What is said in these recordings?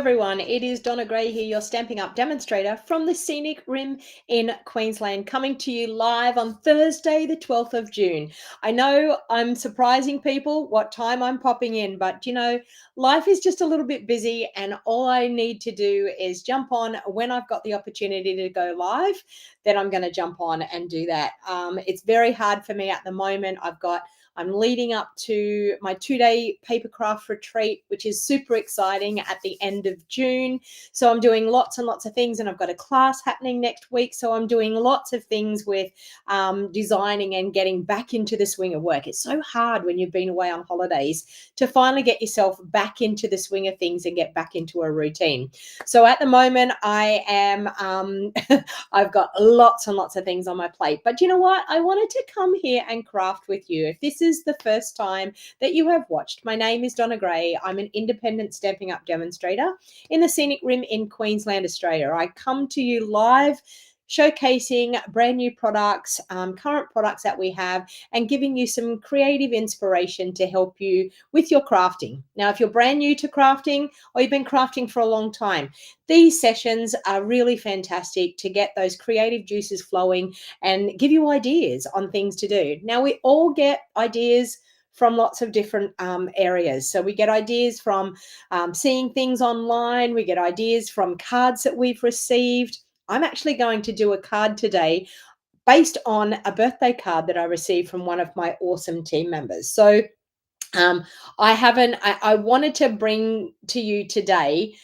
everyone, it is Donna Gray here, your Stampin' Up demonstrator from the Scenic Rim in Queensland, coming to you live on Thursday the 12th of June. I know I'm surprising people what time I'm popping in, but you know, life is just a little bit busy and all I need to do is jump on when I've got the opportunity to go live, then I'm going to jump on and do that. It's very hard for me at the moment. I'm leading up to my 2-day paper craft retreat, which is super exciting at the end of June. So I'm doing lots and lots of things, and I've got a class happening next week. So I'm doing lots of things with designing and getting back into the swing of work. It's so hard when you've been away on holidays to finally get yourself back into the swing of things and get back into a routine. So at the moment, I am, I've got lots and lots of things on my plate. But you know what? I wanted to come here and craft with you. If this is the first time that you have watched, my name is Donna Gray. I'm an independent Stampin' Up demonstrator in the Scenic Rim in Queensland, Australia. I come to you live showcasing brand new products, current products that we have, and giving you some creative inspiration to help you with your crafting. Now, if you're brand new to crafting or you've been crafting for a long time, these sessions are really fantastic to get those creative juices flowing and give you ideas on things to do. Now, we all get ideas from lots of different areas. So we get ideas from seeing things online. We get ideas from cards that we've received. I'm actually going to do a card today based on a birthday card that I received from one of my awesome team members. So I wanted to bring to you today,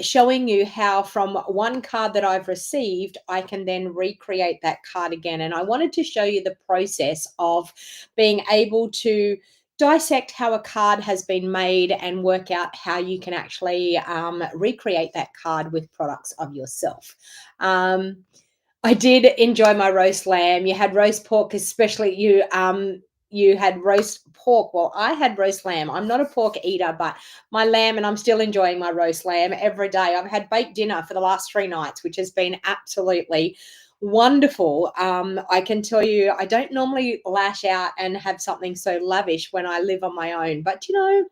showing you how from one card that I've received, I can then recreate that card again. And I wanted to show you the process of being able to dissect how a card has been made and work out how you can actually recreate that card with products of yourself. I did enjoy my roast lamb. You had roast pork, especially you had roast pork. Well, I had roast lamb. I'm not a pork eater, but my lamb, and I'm still enjoying my roast lamb every day. I've had baked dinner for the last 3 nights, which has been absolutely wonderful. I can tell you, I don't normally lash out and have something so lavish when I live on my own, but you know,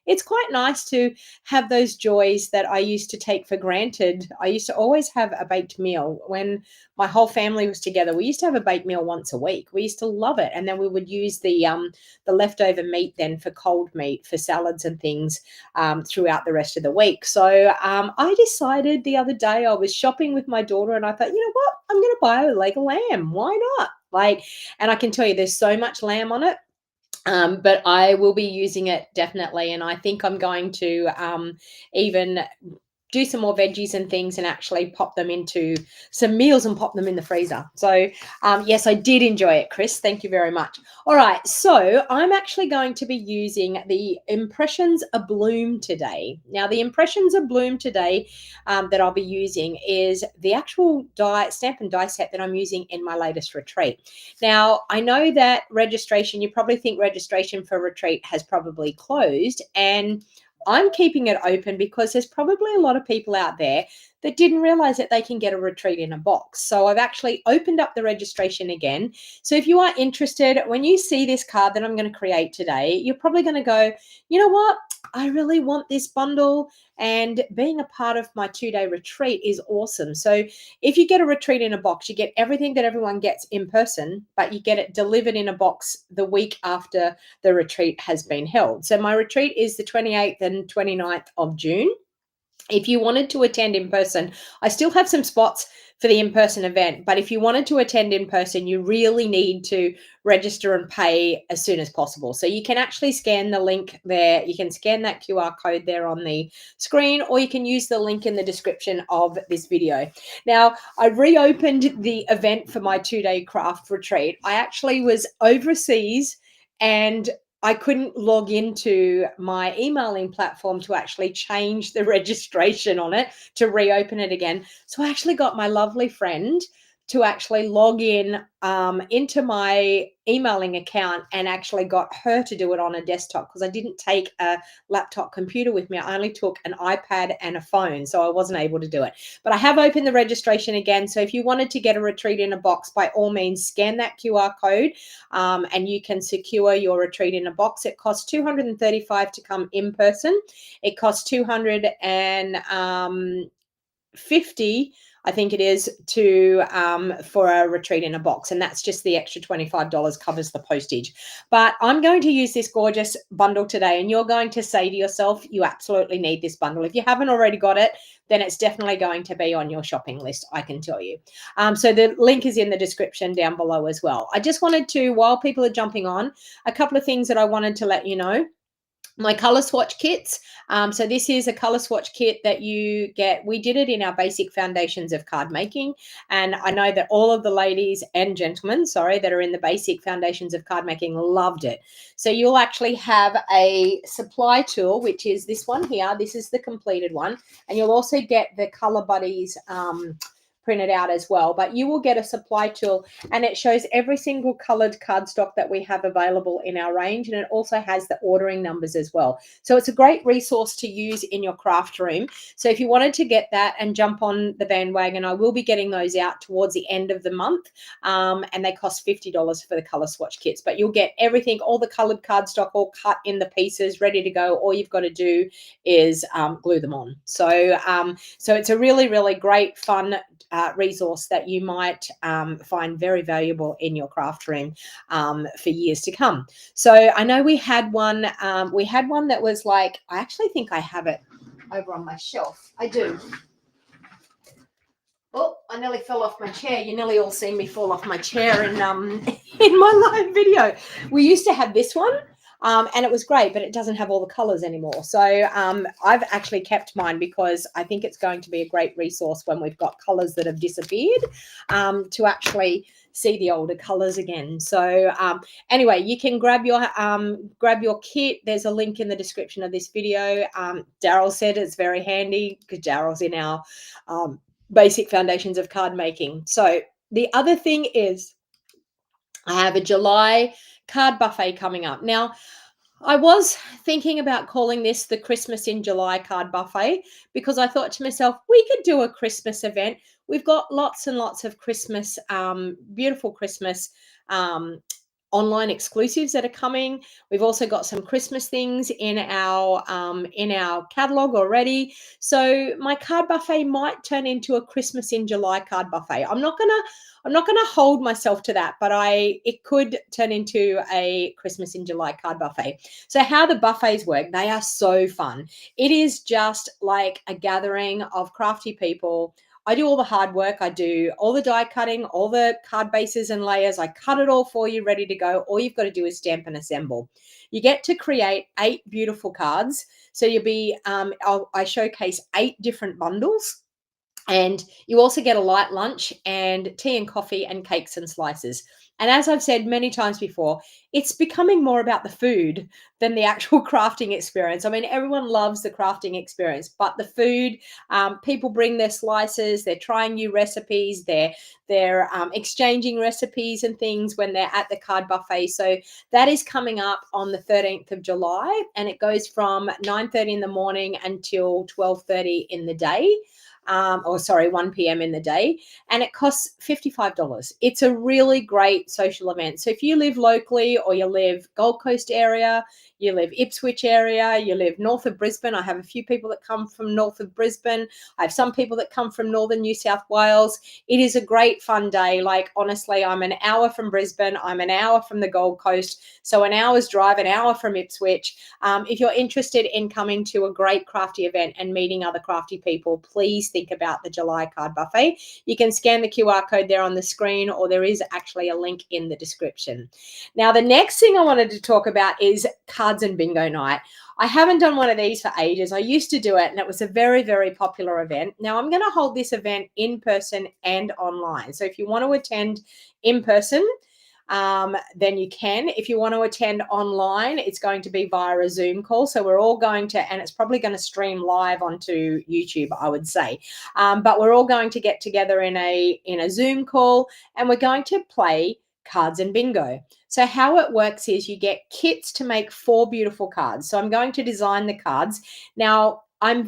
it's quite nice to have those joys that I used to take for granted. I used to always have a baked meal when my whole family was together. We used to have a baked meal once a week. We used to love it, and then we would use the leftover meat then for cold meat for salads and things throughout the rest of the week. So I decided the other day I was shopping with my daughter, and I thought, you know what, I'm going to buy a leg of lamb. Why not? And I can tell you, there's so much lamb on it. But I will be using it definitely, and I think I'm going to even do some more veggies and things and actually pop them into some meals and pop them in the freezer. So yes, I did enjoy it, Chris. Thank you very much. All right, so I'm actually going to be using the Impressions Abloom today. Now, the Impressions Abloom today that I'll be using is the actual stamp and die set that I'm using in my latest retreat. Now, I know that registration, you probably think registration for retreat has probably closed, and I'm keeping it open because there's probably a lot of people out there that didn't realize that they can get a retreat in a box. So I've actually opened up the registration again. So if you are interested, when you see this card that I'm going to create today, you're probably going to go, you know what? I really want this bundle, and being a part of my 2-day retreat is awesome. So if you get a retreat in a box, you get everything that everyone gets in person, but you get it delivered in a box the week after the retreat has been held. So my retreat is the 28th and 29th of June. If you wanted to attend in person, I still have some spots for the in-person event, but if you wanted to attend in person, you really need to register and pay as soon as possible. So you can actually scan the link there. You can scan that QR code there on the screen, or you can use the link in the description of this video. Now, I reopened the event for my 2-day craft retreat. I actually was overseas and I couldn't log into my emailing platform to actually change the registration on it to reopen it again. So I actually got my lovely friend to actually log in into my emailing account and actually got her to do it on a desktop because I didn't take a laptop computer with me. I only took an iPad and a phone, so I wasn't able to do it. But I have opened the registration again. So if you wanted to get a retreat in a box, by all means, scan that QR code and you can secure your retreat in a box. It costs $235 to come in person. It costs $250, I think it is, to for a retreat in a box, and that's just the extra $25 covers the postage. But I'm going to use this gorgeous bundle today, and you're going to say to yourself, you absolutely need this bundle. If you haven't already got it, then it's definitely going to be on your shopping list, I can tell you. So the link is in the description down below as well. I just wanted to, while people are jumping on, a couple of things that I wanted to let you know. My color swatch kits. So this is a color swatch kit that you get. We did it in our basic foundations of card making. And I know that all of the ladies and gentlemen, sorry, that are in the basic foundations of card making loved it. So you'll actually have a supply tool, which is this one here. This is the completed one. And you'll also get the Color Buddies printed out as well, but you will get a supply tool and it shows every single colored cardstock that we have available in our range, and it also has the ordering numbers as well. So it's a great resource to use in your craft room. So if you wanted to get that and jump on the bandwagon, I will be getting those out towards the end of the month, and they cost $50 for the color swatch kits, but you'll get everything, all the colored cardstock all cut in the pieces, ready to go. All you've got to do is glue them on. So it's a really, really great fun resource that you might find very valuable in your craft room for years to come. So I know we had one that was like, I actually think I have it over on my shelf. I do. Oh, I nearly fell off my chair. You nearly all seen me fall off my chair in my live video. We used to have this one. And it was great, but it doesn't have all the colors anymore. So I've actually kept mine because I think it's going to be a great resource when we've got colors that have disappeared to actually see the older colors again. So anyway, you can grab your kit. There's a link in the description of this video. Daryl said it's very handy because Daryl's in our basic foundations of card making. So the other thing is I have a July card buffet coming up. Now, I was thinking about calling this the Christmas in July card buffet because I thought to myself, we could do a Christmas event. We've got lots and lots of Christmas, beautiful Christmas online exclusives that are coming. We've also got some Christmas things in our catalog already. So my card buffet might turn into a Christmas in July card buffet. I'm not gonna hold myself to that, but it could turn into a Christmas in July card buffet. So how the buffets work, they are so fun. It is just like a gathering of crafty people. I do all the hard work. I do all the die cutting, all the card bases and layers. I cut it all for you, ready to go. All you've got to do is stamp and assemble. You get to create 8 beautiful cards. So you'll be, I showcase 8 different bundles. And you also get a light lunch and tea and coffee and cakes and slices. And as I've said many times before, it's becoming more about the food than the actual crafting experience. I mean, everyone loves the crafting experience, but the food, people bring their slices, they're trying new recipes, they're exchanging recipes and things when they're at the card buffet. So that is coming up on the 13th of July, and it goes from 9:30 in the morning until 12:30 in the day. 1 p.m. in the day, and it costs $55. It's a really great social event. So if you live locally, or you live Gold Coast area, you live Ipswich area, you live north of Brisbane. I have a few people that come from north of Brisbane. I have some people that come from northern New South Wales. It is a great fun day. Like, honestly, I'm an hour from Brisbane. I'm an hour from the Gold Coast. So an hour's drive, an hour from Ipswich. If you're interested in coming to a great crafty event and meeting other crafty people, please think about the July card buffet. You can scan the QR code there on the screen, or there is actually a link in the description. Now, the next thing I wanted to talk about is cards and bingo night. I haven't done one of these for ages. I used to do it, and it was a very, very popular event. Now I'm going to hold this event in person and online. So if you want to attend in person, then you can. If you want to attend online, it's going to be via a Zoom call. So we're all going to, and it's probably going to stream live onto YouTube, I would say. But we're all going to get together in a Zoom call, and we're going to play cards and bingo. So how it works is you get kits to make 4 beautiful cards. So I'm going to design the cards. Now,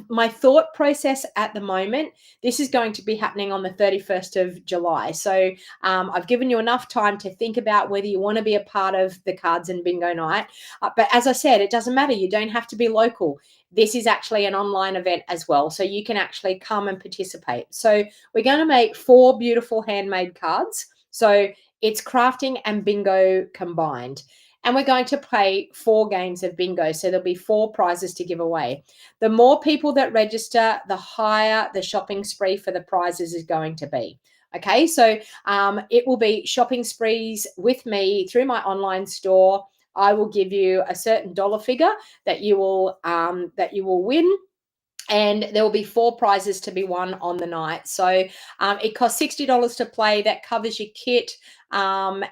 my thought process at the moment, this is going to be happening on the 31st of July. So I've given you enough time to think about whether you want to be a part of the cards and bingo night. But as I said, it doesn't matter. You don't have to be local. This is actually an online event as well. So you can actually come and participate. So we're going to make 4 beautiful handmade cards. So it's crafting and bingo combined. And we're going to play 4 games of bingo. So there'll be 4 prizes to give away. The more people that register, the higher the shopping spree for the prizes is going to be. Okay, so it will be shopping sprees with me through my online store. I will give you a certain dollar figure that you will win. And there will be 4 prizes to be won on the night. So it costs $60 to play. That covers your kit and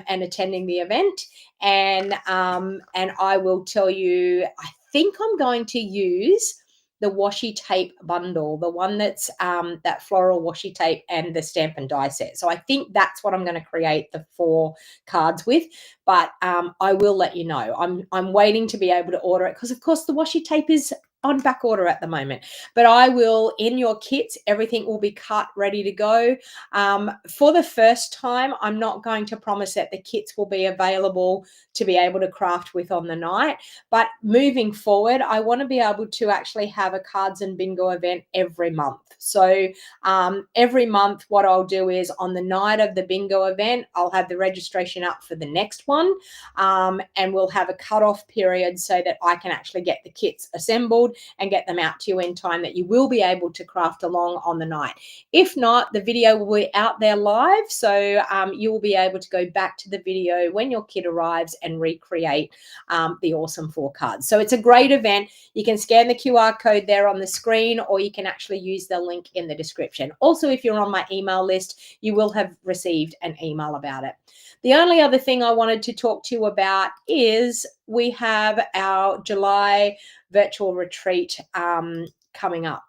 attending the event. And I will tell you, I think I'm going to use the washi tape bundle, the one that's that floral washi tape and the stamp and die set. So I think that's what I'm going to create the 4 cards with. But I will let you know. I'm waiting to be able to order it because, of course, the washi tape is on back order at the moment. But I will, in your kits, everything will be cut, ready to go. For the first time, I'm not going to promise that the kits will be available to be able to craft with on the night. But moving forward, I want to be able to actually have a cards and bingo event every month. So every month, what I'll do is on the night of the bingo event, I'll have the registration up for the next one. And we'll have a cutoff period so that I can actually get the kits assembled and get them out to you in time that you will be able to craft along on the night. If not, the video will be out there live. So you will be able to go back to the video when your kit arrives and recreate the awesome 4 cards. So it's a great event. You can scan the QR code there on the screen, or you can actually use the link in the description. Also, if you're on my email list, you will have received an email about it. The only other thing I wanted to talk to you about is we have our July virtual retreat coming up.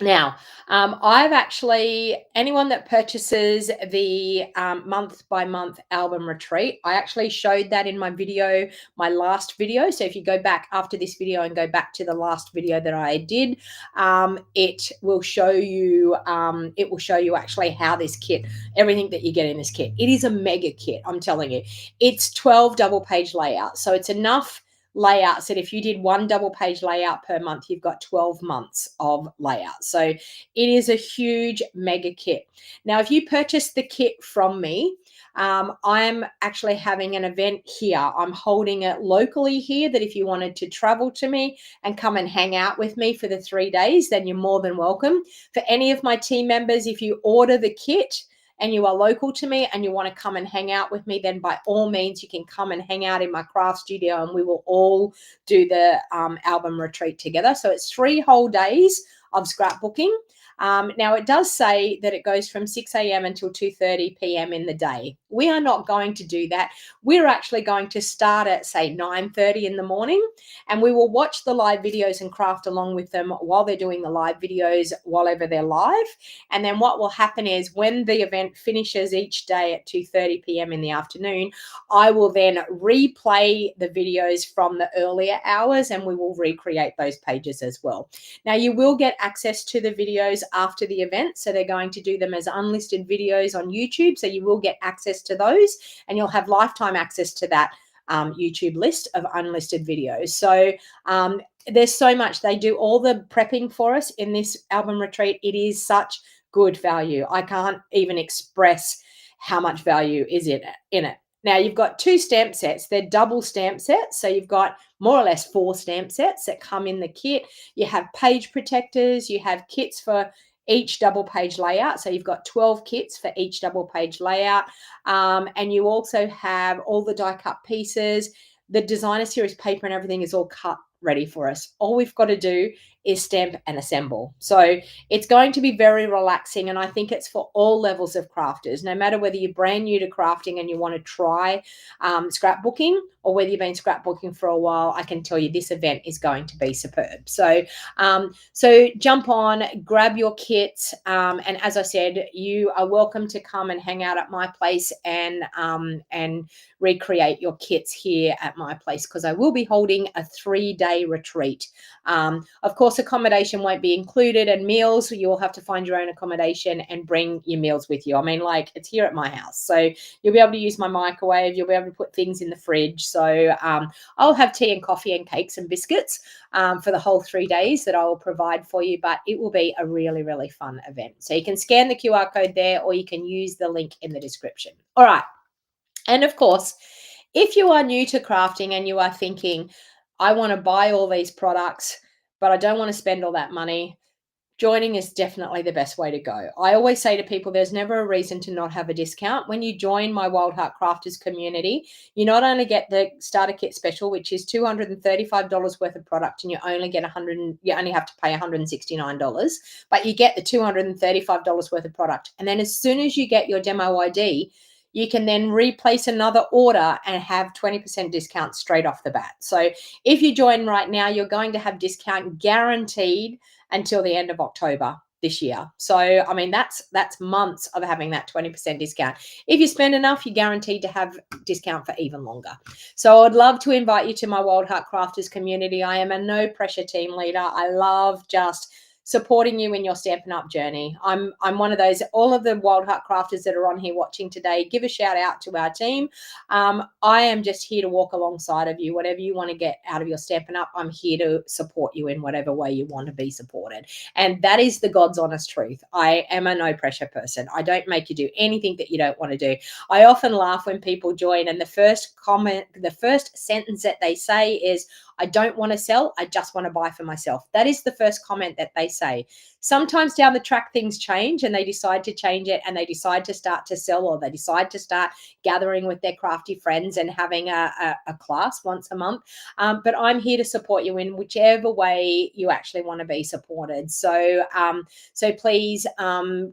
Now, I've actually, anyone that purchases the month by month album retreat, I actually showed that in my video, my last video. So if you go back after this video and go back to the last video that I did, it will show you actually how this kit, everything that you get in this kit. It is a mega kit, I'm telling you. It's 12 double page layouts. So it's enough layouts that if you did 1 double page layout per month, you've got 12 months of layouts. So it is a huge mega kit. Now, if you purchase the kit from me, I'm actually having an event here. I'm holding it locally here, that if you wanted to travel to me and come and hang out with me for the 3 days, then you're more than welcome. For any of my team members, if you order the kit and you are local to me and you want to come and hang out with me, then by all means, you can come and hang out in my craft studio and we will all do the album retreat together. So it's 3 whole days of scrapbooking. Now, it does say that it goes from 6 a.m. until 2:30 p.m. in the day. We are not going to do that. We're actually going to start at, say, 9:30 in the morning, and we will watch the live videos and craft along with them while they're doing the live videos, whenever they're live. And then what will happen is when the event finishes each day at 2:30 p.m. in the afternoon, I will then replay the videos from the earlier hours and we will recreate those pages as well. Now, you will get access to the videos after the event. So they're going to do them as unlisted videos on YouTube. So you will get access to those and you'll have lifetime access to that YouTube list of unlisted videos. So there's so much. They do all the prepping for us in this album retreat. It is such good value. I can't even express how much value is in it. Now, you've got 2 stamp sets. They're double stamp sets. So you've got more or less 4 stamp sets that come in the kit. You have page protectors. You have kits for each double page layout. So you've got 12 kits for each double page layout. And you also have all the die cut pieces. The designer series paper and everything is all cut ready for us. All we've got to do is stamp and assemble. So it's going to be very relaxing, and I think it's for all levels of crafters, no matter whether you're brand new to crafting and you want to try scrapbooking, or whether you've been scrapbooking for a while. I can tell you this event is going to be superb. So so jump on, grab your kits, and as I said, you are welcome to come and hang out at my place and recreate your kits here at my place, because I will be holding a 3-day retreat. Of course, accommodation won't be included, and meals, you will have to find your own accommodation and bring your meals with you. I mean, like, it's here at my house, so you'll be able to use my microwave, you'll be able to put things in the fridge. So I'll have tea and coffee and cakes and biscuits for the whole 3 days that I will provide for you, but it will be a really, really fun event. So you can scan the QR code there, or you can use the link in the description. All right. And of course, if you are new to crafting and you are thinking, I want to buy all these products, but I don't want to spend all that money, joining is definitely the best way to go. I always say to people, there's never a reason to not have a discount. When you join my Wild Heart Crafters community, you not only get the starter kit special, which is $235 worth of product, and you only get you only have to pay $169, but you get the $235 worth of product. And then as soon as you get your demo ID, you can then replace another order and have 20% discount straight off the bat. So if you join right now, you're going to have discount guaranteed until the end of October this year. So, I mean, that's months of having that 20% discount. If you spend enough, you're guaranteed to have discount for even longer. So I'd love to invite you to my Wild Heart Crafters community. I am a no pressure team leader. I love just supporting you in your Stampin' Up journey. I'm one of those, all of the Wild Heart Crafters that are on here watching today, give a shout out to our team. I am just here to walk alongside of you. Whatever you want to get out of your Stampin' Up, I'm here to support you in whatever way you want to be supported. And that is the God's honest truth. I am a no pressure person. I don't make you do anything that you don't want to do. I often laugh when people join and the first sentence that they say is, I don't want to sell, I just want to buy for myself. That is the first comment that they say. Sometimes down the track, things change and they decide to change it, and they decide to start to sell, or they decide to start gathering with their crafty friends and having a class once a month. But I'm here to support you in whichever way you actually want to be supported. So, so please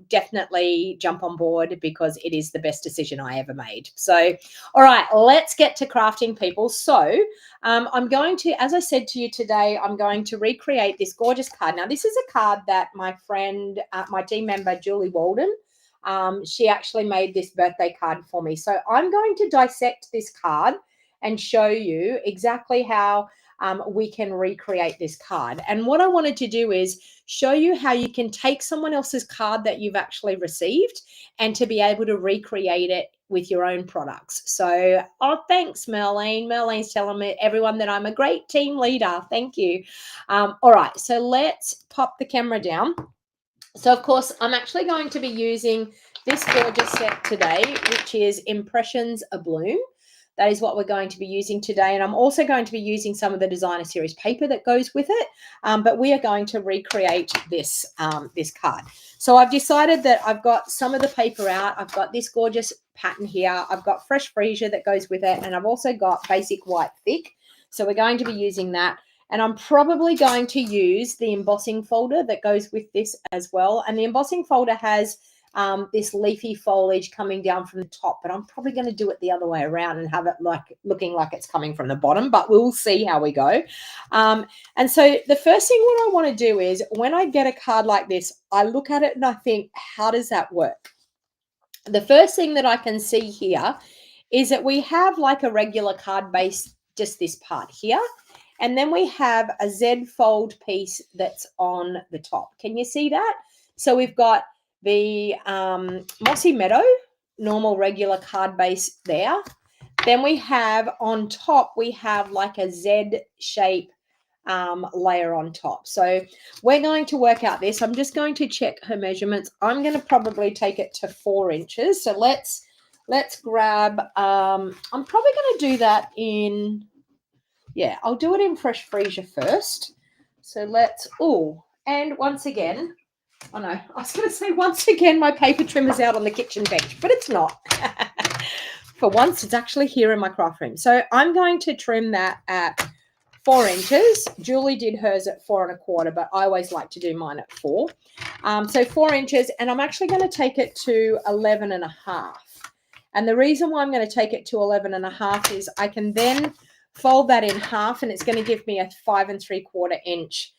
definitely jump on board, because it is the best decision I ever made. So, all right, let's get to crafting, people. So I'm going to, as I said to you today, I'm going to recreate this gorgeous card. Now, this is a card that my friend, my team member, Julie Walden, she actually made this birthday card for me. So I'm going to dissect this card and show you exactly how we can recreate this card. And what I wanted to do is show you how you can take someone else's card that you've actually received and to be able to recreate it with your own products. So, oh, thanks, Merlene. Merlene's telling me, everyone, that I'm a great team leader. Thank you. All right, so let's pop the camera down. So, of course, I'm actually going to be using this gorgeous set today, which is Impressions Abloom. That is what we're going to be using today. And I'm also going to be using some of the designer series paper that goes with it. But we are going to recreate this, this card. So I've decided that I've got some of the paper out. I've got this gorgeous pattern here. I've got fresh freesia that goes with it. And I've also got basic white thick. So we're going to be using that. And I'm probably going to use the embossing folder that goes with this as well. And the embossing folder has this leafy foliage coming down from the top, but I'm probably going to do it the other way around and have it like looking like it's coming from the bottom, but we'll see how we go. And so the first thing what I want to do is, when I get a card like this, I look at it and I think, how does that work? The first thing that I can see here is that we have like a regular card base, just this part here. And then we have a Z fold piece that's on the top. Can you see that? So we've got the Mossy Meadow, normal regular card base there. Then we have on top, we have like a Z shape layer on top. So we're going to work out this. I'm just going to check her measurements. I'm going to probably take it to 4 inches. So let's grab, I'm probably going to do that in, yeah, I'll do it in fresh freesia first. So let's, oh, and once again, oh no, I was going to say once again, my paper trimmer's out on the kitchen bench, but it's not. For once, it's actually here in my craft room. So I'm going to trim that at 4 inches. Julie did hers at 4 1/4, but I always like to do mine at 4. So 4 inches, and I'm actually going to take it to 11 1/2. And the reason why I'm going to take it to 11 1/2 is I can then fold that in half, and it's going to give me a 5 3/4 inch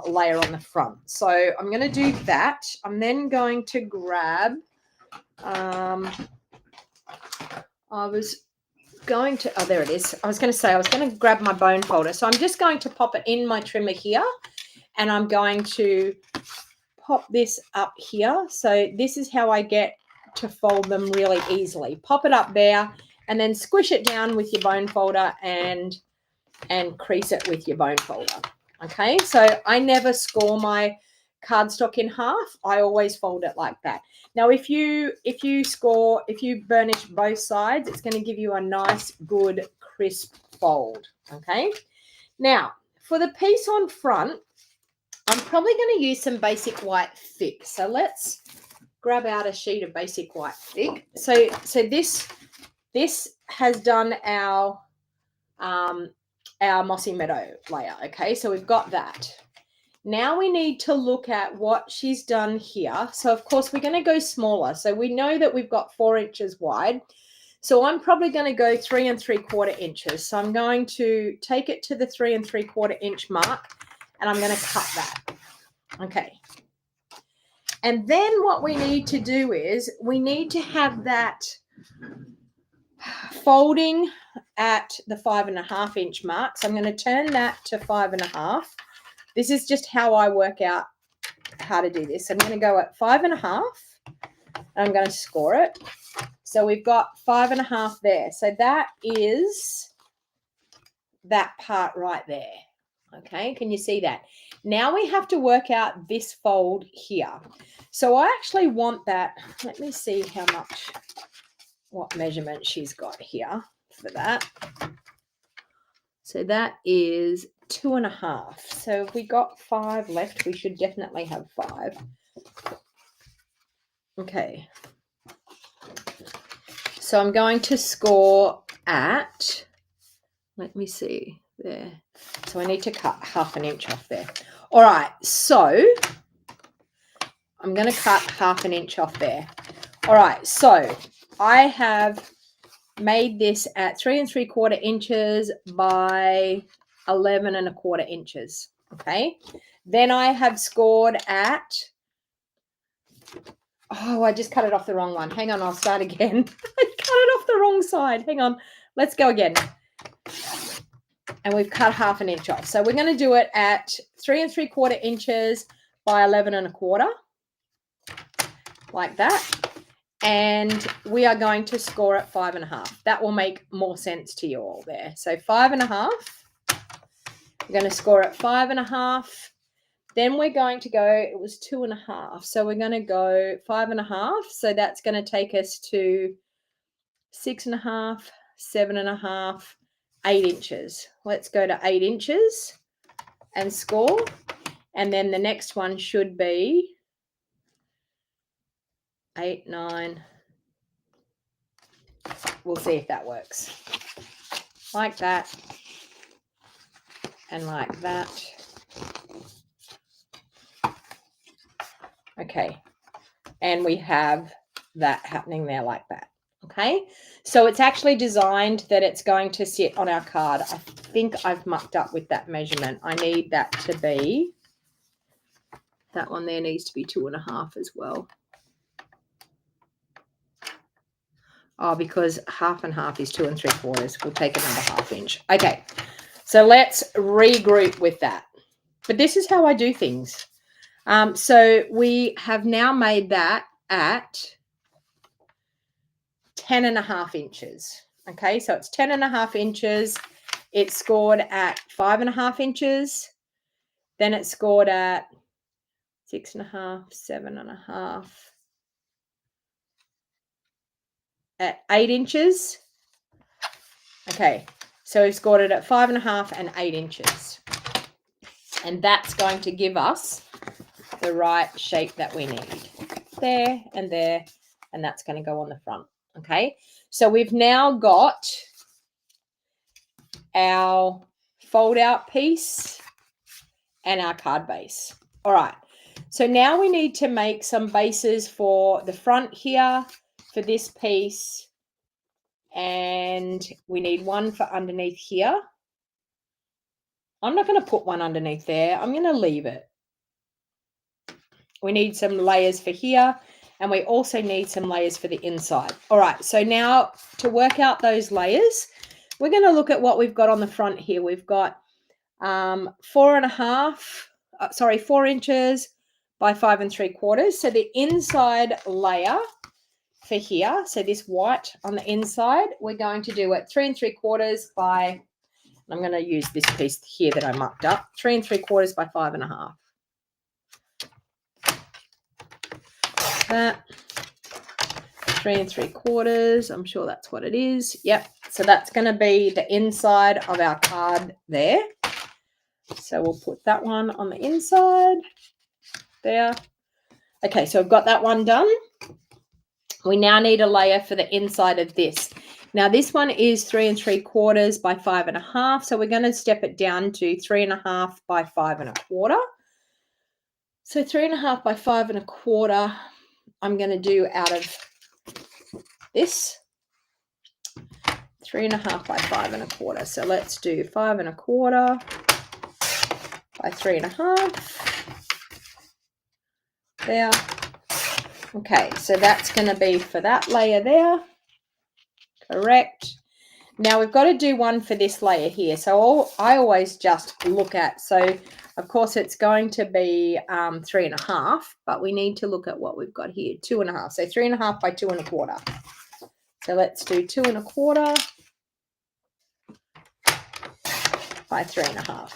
layer on the front. So I'm going to do that. I'm then going to grab, there it is. I was going to grab my bone folder. So I'm just going to pop it in my trimmer here, and I'm going to pop this up here. So this is how I get to fold them really easily. Pop it up there, and then squish it down with your bone folder and crease it with your bone folder. Okay, so I never score my cardstock in half. I always fold it like that. Now, if you burnish both sides, it's going to give you a nice, good, crisp fold. Okay, now for the piece on front, I'm probably going to use some basic white thick. So let's grab out a sheet of basic white thick. So this has done our Mossy Meadow layer. Okay, so we've got that. Now we need to look at what she's done here. So of course we're going to go smaller. So we know that we've got 4 inches wide. So I'm probably going to go 3 3/4 inches. So I'm going to take it to the 3 3/4 inch mark, and I'm going to cut that. Okay. And then what we need to do is we need to have that folding at the 5 1/2 inch mark. So I'm going to turn that to 5 1/2. This is just how I work out how to do this. I'm going to go at 5 1/2, and I'm going to score it. So we've got 5 1/2 there. So that is that part right there. Okay, can you see that? Now we have to work out this fold here. So I actually want that. Let me see what measurement she's got here for that. So that is 2 1/2. So if we got 5 left, we should definitely have 5. Okay. So I'm going to score at, let me see there. So I need to cut 1/2 inch off there. All right. So I'm going to cut 1/2 inch off there. All right. So I have made this at 3 3/4 inches by 11 1/4 inches. Okay. Then I have scored at, I just cut it off the wrong one. Hang on, I'll start again. I cut it off the wrong side. Hang on. Let's go again. And we've cut 1/2 inch off. So we're going to do it at 3 3/4 inches by 11 1/4. Like that. And we are going to score at 5 1/2. That will make more sense to you all there. So 5 1/2. We're going to score at 5 1/2. Then we're going to go, it was 2 1/2. So we're going to go 5 1/2. So that's going to take us to 6 1/2, 7 1/2, 8 inches. Let's go to 8 inches and score. And then the next one should be 8, 9. We'll see if that works. Like that. And like that. Okay. And we have that happening there like that. Okay. So it's actually designed that it's going to sit on our card. I think I've mucked up with that measurement. I need that to be, that one there needs to be 2 1/2 as well. Oh, because 1/2 and 1/2 is 2 3/4. We'll take another 1/2 inch. Okay. So let's regroup with that. But this is how I do things. So we have now made that at 10 1/2 inches. Okay, so it's 10 1/2 inches. It's scored at 5 1/2 inches. Then it's scored at 6 1/2, 7 1/2, at 8 inches. Okay, so we've scored it at 5 1/2 and 8 inches. And that's going to give us the right shape that we need. There, and that's going to go on the front. Okay, so we've now got our fold out piece, and our card base. All right. So now we need to make some bases for the front here for this piece. And we need one for underneath here. I'm not going to put one underneath there. I'm going to leave it. We need some layers for here. And we also need some layers for the inside. All right. So now to work out those layers, we're going to look at what we've got on the front here. We've got 4 inches by 5 3/4. So the inside layer for here, so this white on the inside, we're going to do it 3 3/4 by, I'm going to use this piece here that I marked up, 3 3/4 by 5 1/2. That 3 3/4, I'm sure that's what it is. Yep. So that's going to be the inside of our card there. So we'll put that one on the inside there. Okay, so I've got that one done. We now need a layer for the inside of this. Now this one is 3 3/4 by 5 1/2. So we're going to step it down to 3 1/2 by 5 1/4. So 3 1/2 by 5 1/4, I'm going to do out of this 3 1/2 by 5 1/4. So let's do 5 1/4 by 3 1/2 there. Okay, so that's going to be for that layer there. Correct. Now we've got to do one for this layer here. So I always just look at, so of course it's going to be 3 1/2, but we need to look at what we've got here, 2 1/2. So 3 1/2 by 2 1/4. So let's do 2 1/4 by 3 1/2.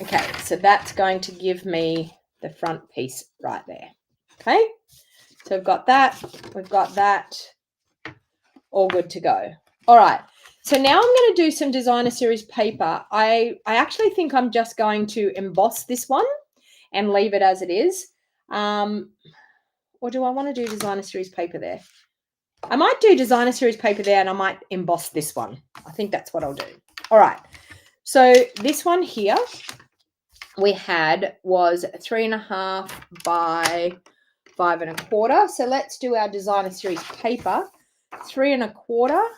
Okay, so that's going to give me the front piece right there. Okay, so we've got that, all good to go. All right, so now I'm going to do some designer series paper. I actually think I'm just going to emboss this one and leave it as it is. Or do I want to do designer series paper there? I might do designer series paper there and I might emboss this one. I think that's what I'll do. All right, so this one here we had was 3 1/2 by 5 1/4. So let's do our designer series paper. 3 1/4.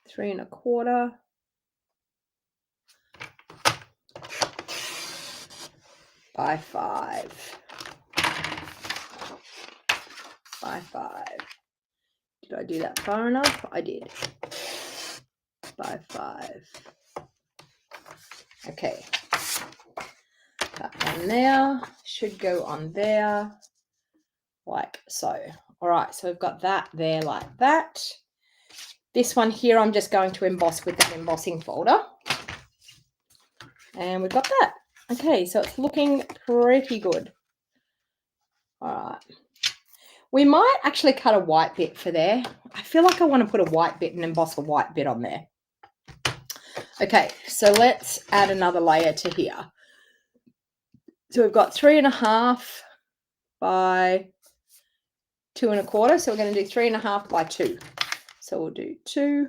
3 1/4. By 5. By 5. Did I do that far enough? I did. By 5. Okay. That one there should go on there like so. All right, so we've got that there like that. This one here I'm just going to emboss with that embossing folder. And we've got that. Okay, so it's looking pretty good. All right. We might actually cut a white bit for there. I feel like I want to put a white bit and emboss a white bit on there. Okay, so let's add another layer to here. So we've got 3 1/2 by 2 1/4. So we're going to do 3 1/2 by 2. So we'll do 2.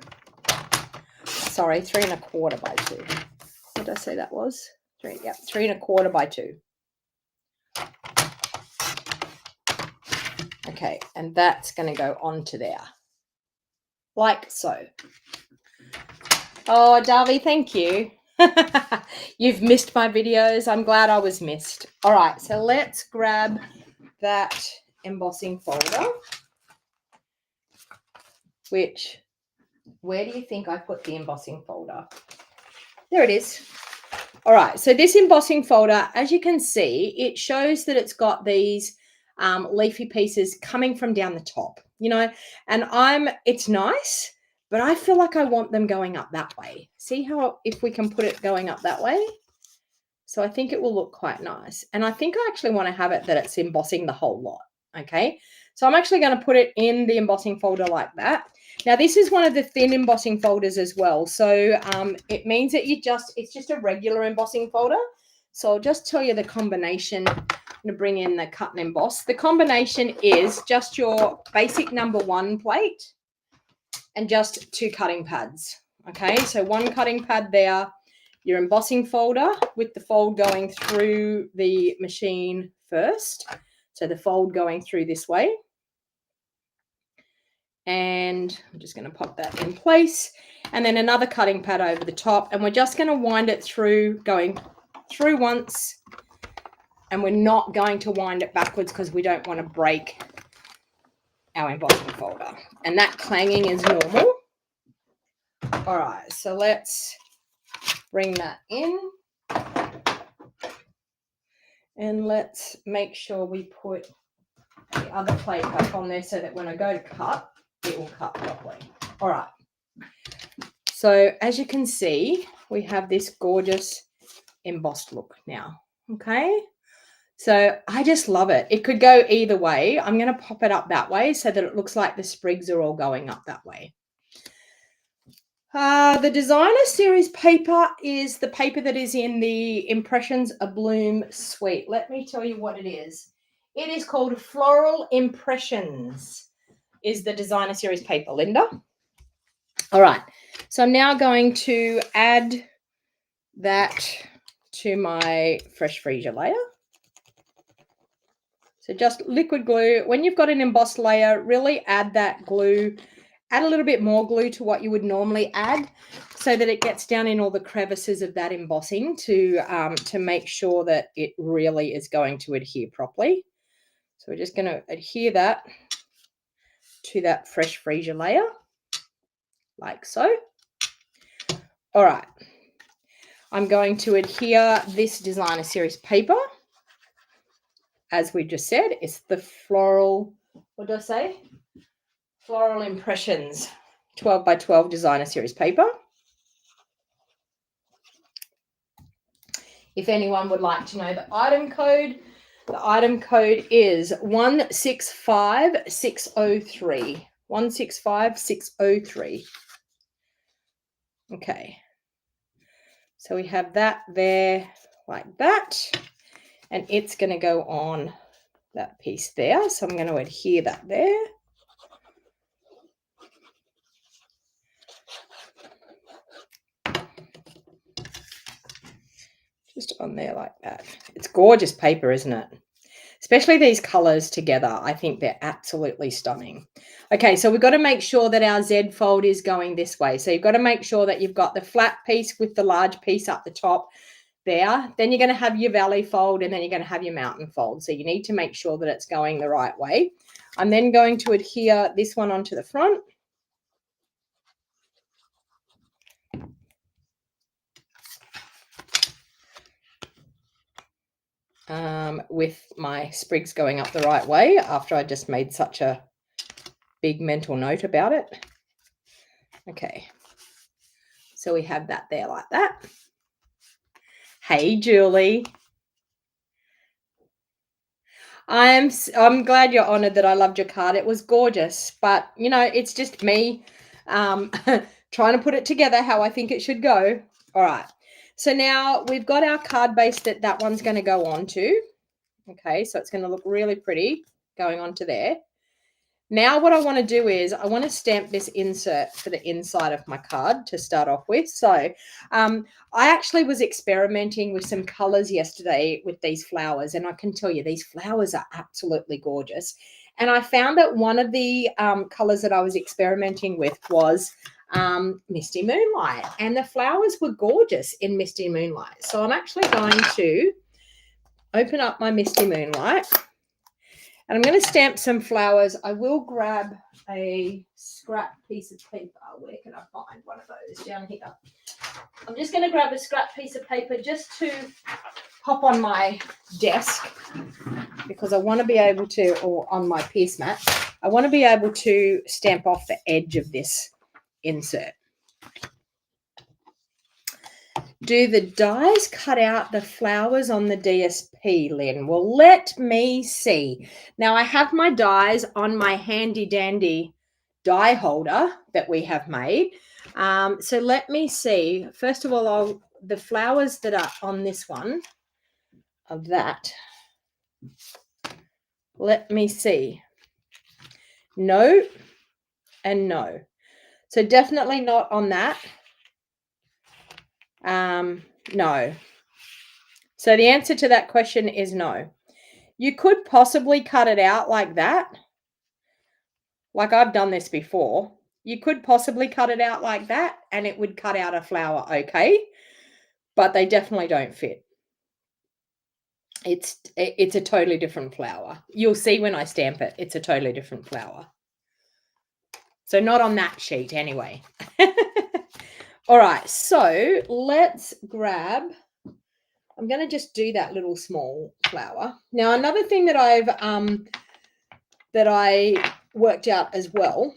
Sorry, 3 1/4 by 2. What did I say that was? 3. Yep, 3 1/4 by 2. Okay, and that's going to go onto there, like so. Oh, Darby, thank you. You've missed my videos. I'm glad I was missed. All right, so let's grab that embossing folder, which, where do you think I put the embossing folder? There it is. All right, so this embossing folder, as you can see, it shows that it's got these leafy pieces coming from down the top, you know, and it's nice, but I feel like I want them going up that way. See how, if we can put it going up that way? So I think it will look quite nice. And I think I actually want to have it that it's embossing the whole lot. Okay, so I'm actually going to put it in the embossing folder like that. Now this is one of the thin embossing folders as well. So it means that it's just a regular embossing folder. So I'll just tell you the combination going to bring in the cut and emboss. The combination is just your basic #1 plate and just 2 cutting pads. Okay, so 1 cutting pad there, your embossing folder with the fold going through the machine first. So the fold going through this way. And I'm just going to pop that in place. And then another cutting pad over the top. And we're just going to wind it through, going through once. And we're not going to wind it backwards because we don't want to break our embossing folder. And that clanging is normal. All right, so let's bring that in. And let's make sure we put the other plate back on there so that when I go to cut, it will cut properly. All right. So as you can see, we have this gorgeous embossed look now. Okay. So I just love it. It could go either way. I'm going to pop it up that way so that it looks like the sprigs are all going up that way. The designer series paper is the paper that is in the Impressions Abloom suite. Let me tell you what it is. It is called Floral Impressions, is the designer series paper, Linda. All right. So I'm now going to add that to my fresh freezer layer. So just liquid glue. When you've got an embossed layer, really add that glue. Add a little bit more glue to what you would normally add so that it gets down in all the crevices of that embossing to make sure that it really is going to adhere properly. So we're just going to adhere that to that fresh freezer layer, like so. All right. I'm going to adhere this designer series paper. As we just said, it's the Floral, what did I say? Floral Impressions 12 by 12 designer series paper. If anyone would like to know the item code is 165603. 165603. Okay. So we have that there like that. And it's going to go on that piece there. So I'm going to adhere that there. Just on there like that. It's gorgeous paper, isn't it? Especially these colors together. I think they're absolutely stunning. Okay, so we've got to make sure that our Z fold is going this way. So you've got to make sure that you've got the flat piece with the large piece up the top there. Then you're going to have your valley fold and then you're going to have your mountain fold. So you need to make sure that it's going the right way. I'm then going to adhere this one onto the front. With my sprigs going up the right way after I just made such a big mental note about it. Okay, so we have that there like that. Hey, Julie. I'm glad you're honored that I loved your card. It was gorgeous, but you know, it's just me trying to put it together how I think it should go. All right. So now we've got our card base that one's going to go on to. Okay, so it's going to look really pretty going onto there. Now what I want to do is I want to stamp this insert for the inside of my card to start off with. So I actually was experimenting with some colors yesterday with these flowers, and I can tell you these flowers are absolutely gorgeous. And I found that one of the colors that I was experimenting with was Misty Moonlight, and the flowers were gorgeous in Misty Moonlight. So I'm actually going to open up my Misty Moonlight. And I'm going to stamp some flowers. I will grab a scrap piece of paper. Where can I find one of those? Down here. I'm just going to grab a scrap piece of paper just to pop on my desk because I want to be able to, or on my piece mat, I want to be able to stamp off the edge of this insert. Do the dies cut out the flowers on the DSP, Lynn? Well, let me see. Now, I have my dies on my handy-dandy die holder that we have made. So let me see. First of all, the flowers that are on this one of that. Let me see. No and no. So definitely not on that. No. So the answer to that question is no. You could possibly cut it out like that. Like I've done this before. You could possibly cut it out like that and it would cut out a flower okay, but they definitely don't fit. It's a totally different flower. You'll see when I stamp it, it's a totally different flower. So not on that sheet anyway. All right, so let's grab, I'm going to just do that little small flower. Now, another thing that I worked out as well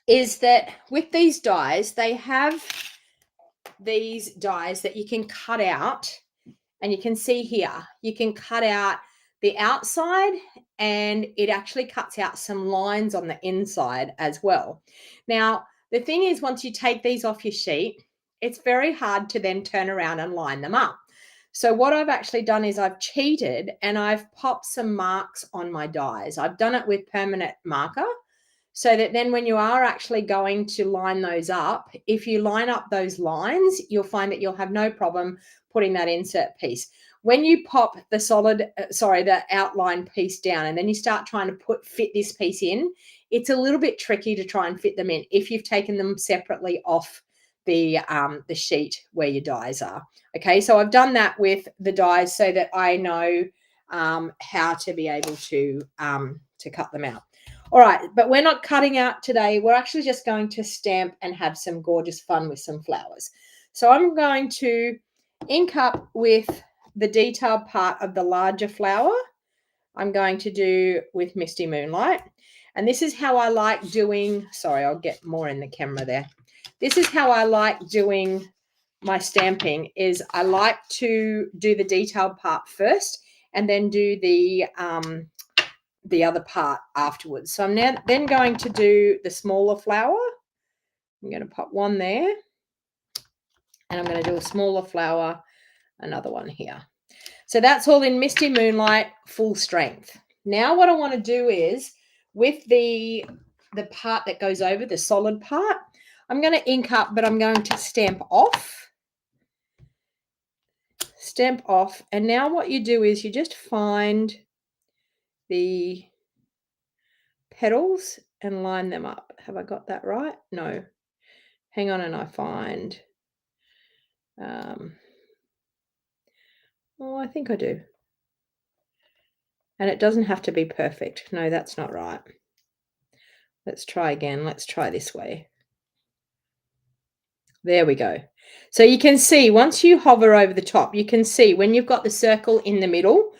is that with these dies, they have these dies that you can cut out, and you can see here, you can cut out the outside and it actually cuts out some lines on the inside as well. Now, the thing is, once you take these off your sheet, it's very hard to then turn around and line them up. So what I've actually done is I've cheated and I've popped some marks on my dies. I've done it with permanent marker so that then when you are actually going to line those up, if you line up those lines, you'll find that you'll have no problem putting that insert piece. When you pop the the outline piece down and then you start trying to fit this piece in, it's a little bit tricky to try and fit them in if you've taken them separately off the sheet where your dies are. Okay, so I've done that with the dies so that I know how to be able to cut them out. All right, but we're not cutting out today. We're actually just going to stamp and have some gorgeous fun with some flowers. So I'm going to ink up with the detailed part of the larger flower. I'm going to do with Misty Moonlight. And this is how I like doing, sorry, I'll get more in the camera there. This is how I like doing my stamping, is I like to do the detailed part first and then do the other part afterwards. So I'm now then going to do the smaller flower. I'm going to pop one there and I'm going to do a smaller flower, another one here. So that's all in Misty Moonlight full strength. Now what I want to do is with the part that goes over, the solid part, I'm going to ink up, but I'm going to stamp off. Stamp off. And now what you do is you just find the petals and line them up. Have I got that right? No. Hang on, and I find, oh, I think I do. And it doesn't have to be perfect. No, that's not right. Let's try again. Let's try this way. There we go. So you can see once you hover over the top, you can see when you've got the circle in the middle,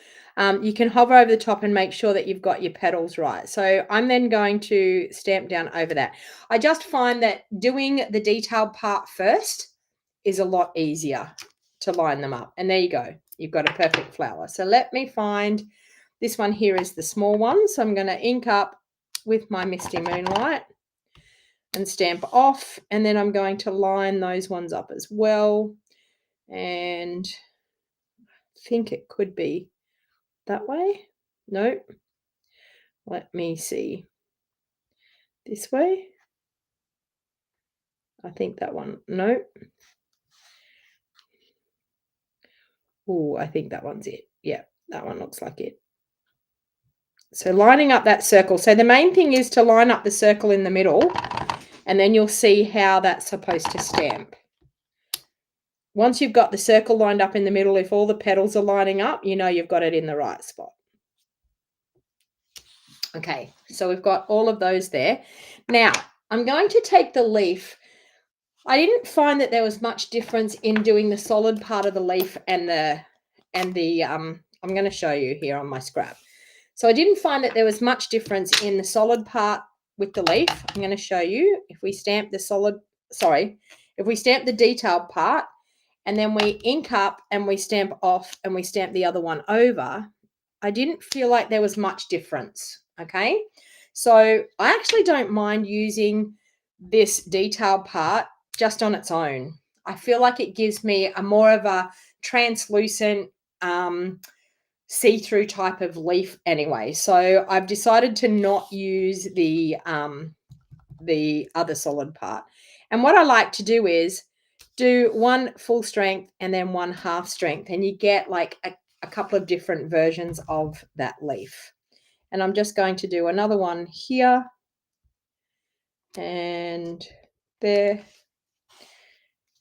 you can hover over the top and make sure that you've got your petals right. So I'm then going to stamp down over that. I just find that doing the detailed part first is a lot easier to line them up. And there you go. You've got a perfect flower. So let me find, this one here is the small one. So I'm going to ink up with my Misty Moonlight and stamp off, and then I'm going to line those ones up as well. And I think it could be that way. Nope. Let me see. This way. I think that one. Nope. Oh, I think that one's it. Yeah, that one looks like it. So lining up that circle. So the main thing is to line up the circle in the middle, and then you'll see how that's supposed to stamp. Once you've got the circle lined up in the middle, if all the petals are lining up, you know you've got it in the right spot. Okay, so we've got all of those there. Now, I'm going to take the leaf. I didn't find that there was much difference in doing the solid part of the leaf and I'm going to show you here on my scrap. So I didn't find that there was much difference in the solid part with the leaf. I'm going to show you. If we stamp if we stamp the detailed part and then we ink up and we stamp off and we stamp the other one over, I didn't feel like there was much difference. Okay, so I actually don't mind using this detailed part just on its own. I feel like it gives me a more of a translucent see-through type of leaf anyway. So I've decided to not use the other solid part. And what I like to do is do one full strength and then one half strength, and you get like a couple of different versions of that leaf. And I'm just going to do another one here and there.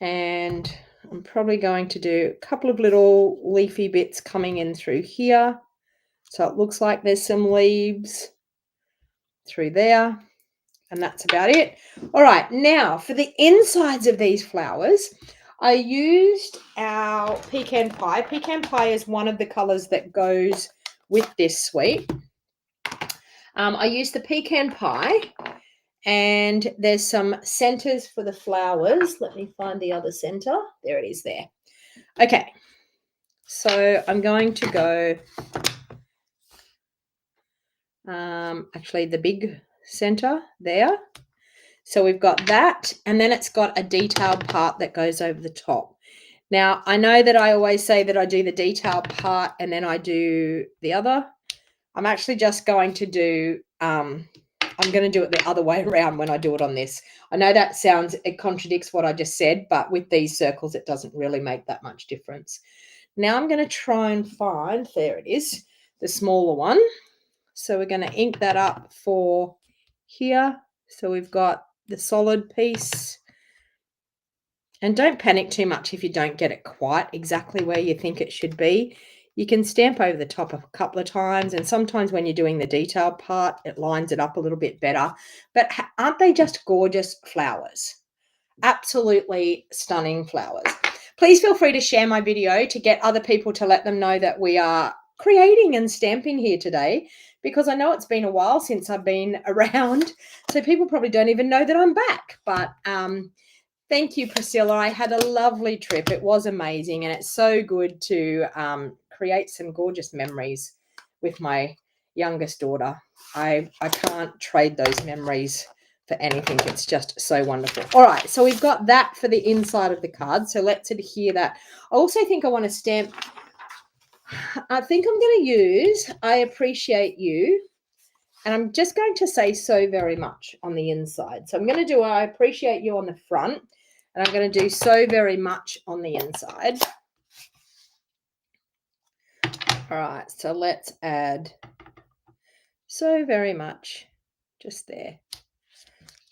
And I'm probably going to do a couple of little leafy bits coming in through here. So it looks like there's some leaves through there. And that's about it. All right, now for the insides of these flowers, I used our pecan pie. Pecan pie is one of the colors that goes with this suite. I used the pecan pie, and there's some centers for the flowers. Let me find the other center. There it is there. Okay, so I'm going to go, actually the big center there. So we've got that, and then it's got a detailed part that goes over the top. Now, I know that I always say that I do the detailed part and then I do the other. I'm actually just going to do, I'm going to do it the other way around when I do it on this. I know that it contradicts what I just said, but with these circles, it doesn't really make that much difference. Now I'm going to try and find, there it is, the smaller one. So we're going to ink that up for here. So we've got the solid piece, and don't panic too much if you don't get it quite exactly where you think it should be. You can stamp over the top a couple of times, and sometimes when you're doing the detailed part, it lines it up a little bit better. But aren't they just gorgeous flowers? Absolutely stunning flowers. Please feel free to share my video to get other people to let them know that we are creating and stamping here today, because I know it's been a while since I've been around, so people probably don't even know that I'm back. But thank you, Priscilla. I had a lovely trip. It was amazing, and it's so good to create some gorgeous memories with my youngest daughter. I can't trade those memories for anything. It's just so wonderful. All right, so we've got that for the inside of the card. So let's adhere that. I also think I want to stamp, I think I'm going to use I appreciate you, and I'm just going to say so very much on the inside. So I'm going to do I appreciate you on the front, and I'm going to do so very much on the inside. All right, so let's add so very much just there.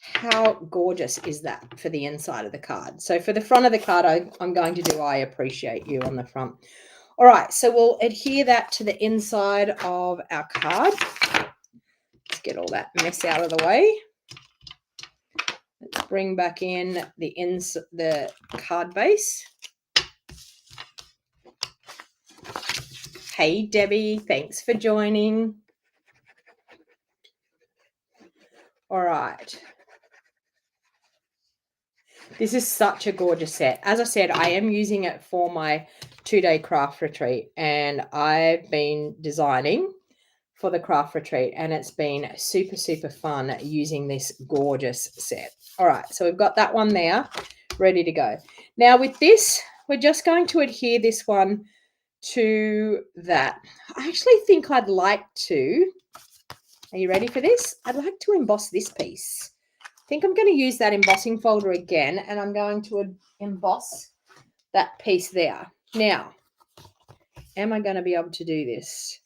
How gorgeous is that for the inside of the card? So for the front of the card, I'm going to do I appreciate you on the front. All right, so we'll adhere that to the inside of our card. Let's get all that mess out of the way. Let's bring back in the card base. Hey, Debbie, thanks for joining. All right. This is such a gorgeous set. As I said, I am using it for my 2-day craft retreat, and I've been designing for the craft retreat, and it's been super, super fun using this gorgeous set. All right, so we've got that one there ready to go. Now with this, we're just going to adhere this one to that. I actually think I'd like to, are you ready for this? I'd like to emboss this piece. I think I'm going to use that embossing folder again, and I'm going to emboss that piece there. Now, am I going to be able to do this?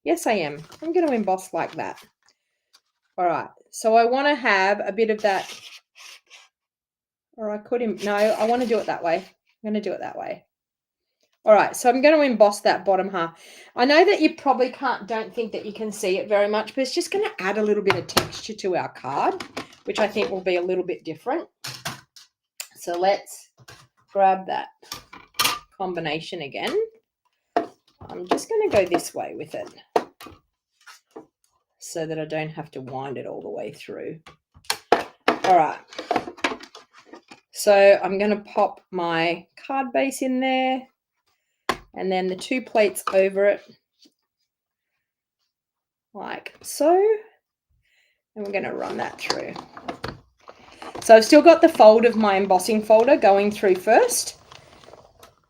Yes, I am. I'm going to emboss like that. All right, so I want to have a bit of that, or I could, no, I want to do it that way. I'm going to do it that way. All right, so I'm going to emboss that bottom half. I know that you probably don't think that you can see it very much, but it's just going to add a little bit of texture to our card, which I think will be a little bit different. So let's grab that combination again. I'm just going to go this way with it so that I don't have to wind it all the way through. All right. So I'm going to pop my card base in there, and then the 2 plates over it like so. And we're going to run that through. So I've still got the fold of my embossing folder going through first.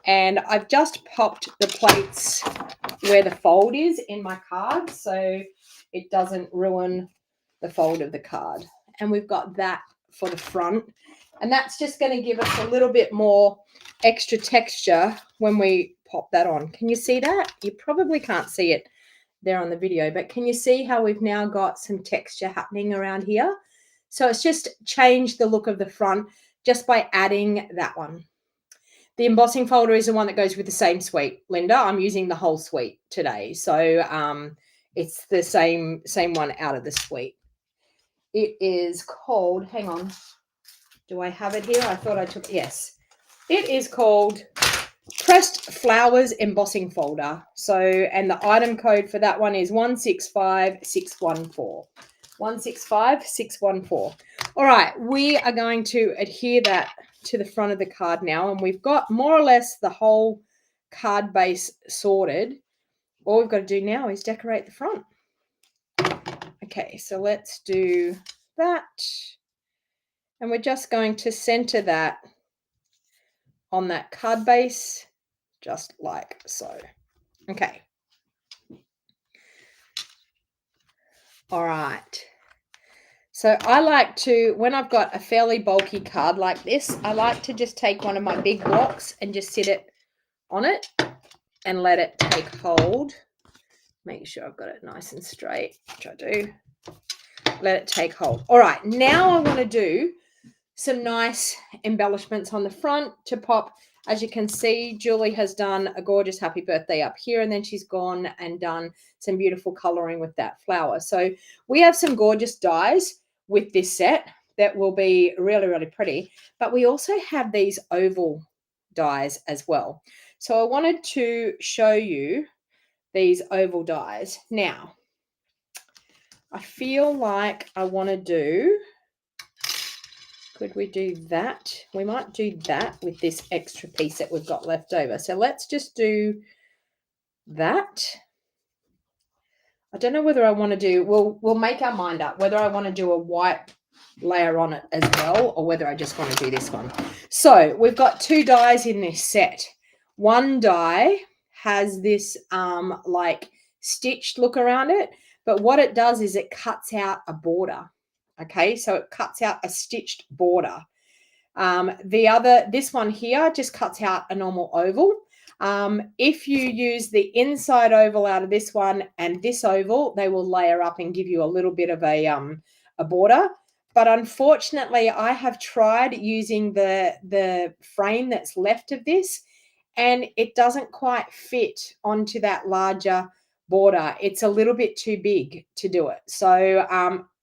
And I've just popped the plates where the fold is in my card so it doesn't ruin the fold of the card. And we've got that for the front. And that's just going to give us a little bit more extra texture when we pop that on. Can you see that? You probably can't see it there on the video, but can you see how we've now got some texture happening around here? So it's just changed the look of the front just by adding that one. The embossing folder is the one that goes with the same suite, Linda. I'm using the whole suite today. So it's the same one out of the suite. It is called, hang on, do I have it here? I thought I took, yes. It is called Pressed Flowers Embossing Folder. So, and the item code for that one is 165614. 165614. All right, we are going to adhere that to the front of the card now, and we've got more or less the whole card base sorted. All we've got to do now is decorate the front. Okay, so let's do that. And we're just going to center that on that card base, just like so. Okay. All right. So I like to, when I've got a fairly bulky card like this, I like to just take one of my big blocks and just sit it on it and let it take hold. Make sure I've got it nice and straight, which I do. Let it take hold. All right, now I want to do some nice embellishments on the front to pop. As you can see, Julie has done a gorgeous happy birthday up here, and then she's gone and done some beautiful coloring with that flower. So we have some gorgeous dies with this set that will be really, really pretty, but we also have these oval dies as well. So I wanted to show you these oval dies. Now, I feel like I want to do, could we do that? We might do that with this extra piece that we've got left over. So let's just do that. I don't know whether I want to do, we'll make our mind up whether I want to do a white layer on it as well or whether I just want to do this one. So we've got two dies in this set. One die has this like stitched look around it, but what it does is it cuts out a border. Okay, so it cuts out a stitched border. This one here just cuts out a normal oval. If you use the inside oval out of this one and this oval, they will layer up and give you a little bit of a border. But unfortunately, I have tried using the frame that's left of this, and it doesn't quite fit onto that larger border. It's a little bit too big to do it. So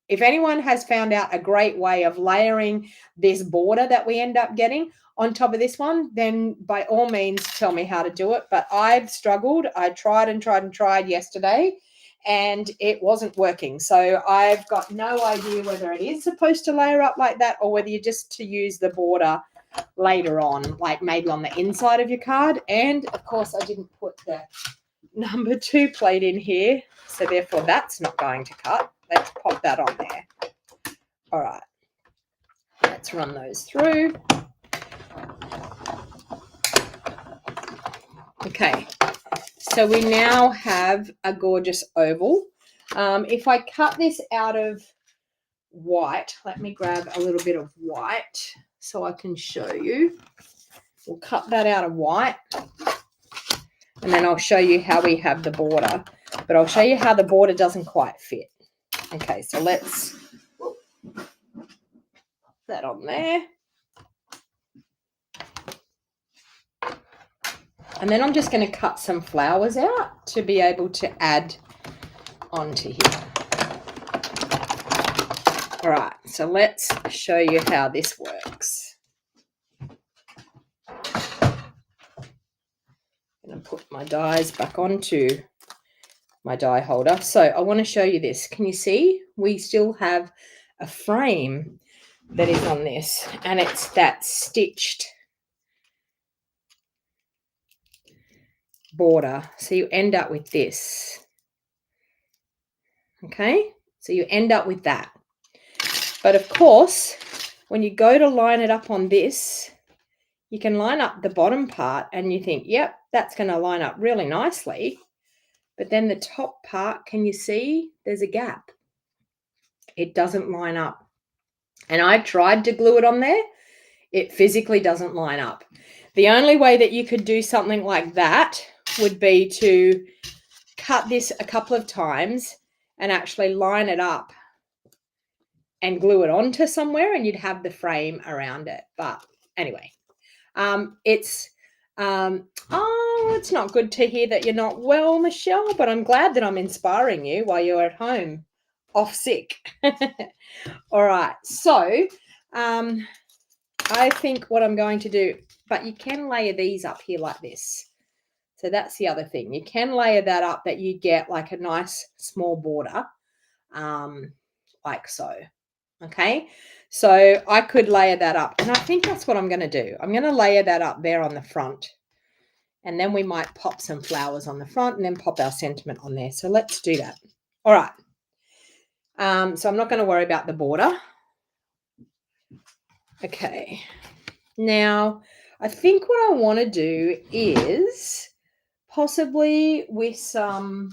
if anyone has found out a great way of layering this border that we end up getting on top of this one, then by all means tell me how to do it. But I've struggled. I tried and tried and tried yesterday, and it wasn't working. So I've got no idea whether it is supposed to layer up like that or whether you just to use the border later on, like maybe on the inside of your card. And of course, I didn't put the number 2 plate in here, so therefore that's not going to cut. Let's pop that on there. All right, let's run those through. Okay, so we now have a gorgeous oval. If I cut this out of white, let me grab a little bit of white so I can show you. We'll cut that out of white, and then I'll show you how we have the border, but I'll show you how the border doesn't quite fit. Okay, so let's put that on there. And then I'm just going to cut some flowers out to be able to add onto here. All right, so let's show you how this works. I'm going to put my dies back onto my die holder. So I want to show you this. Can you see? We still have a frame that is on this, and it's that stitched border. So you end up with this. Okay, so you end up with that. But of course, when you go to line it up on this, you can line up the bottom part and you think, yep, that's going to line up really nicely. But then the top part, can you see there's a gap? It doesn't line up. And I tried to glue it on there. It physically doesn't line up. The only way that you could do something like that would be to cut this a couple of times and actually line it up and glue it onto somewhere, and you'd have the frame around it. But anyway, it's not good to hear that you're not well, Michelle, but I'm glad that I'm inspiring you while you're at home off sick. All right, so I think what I'm going to do, but you can layer these up here like this. So that's the other thing. You can layer that up that you get like a nice small border, like so. Okay, so I could layer that up, and I think that's what I'm going to do. I'm going to layer that up there on the front, and then we might pop some flowers on the front and then pop our sentiment on there. So let's do that. All right. So I'm not going to worry about the border. Okay. Now, I think what I want to do is possibly with some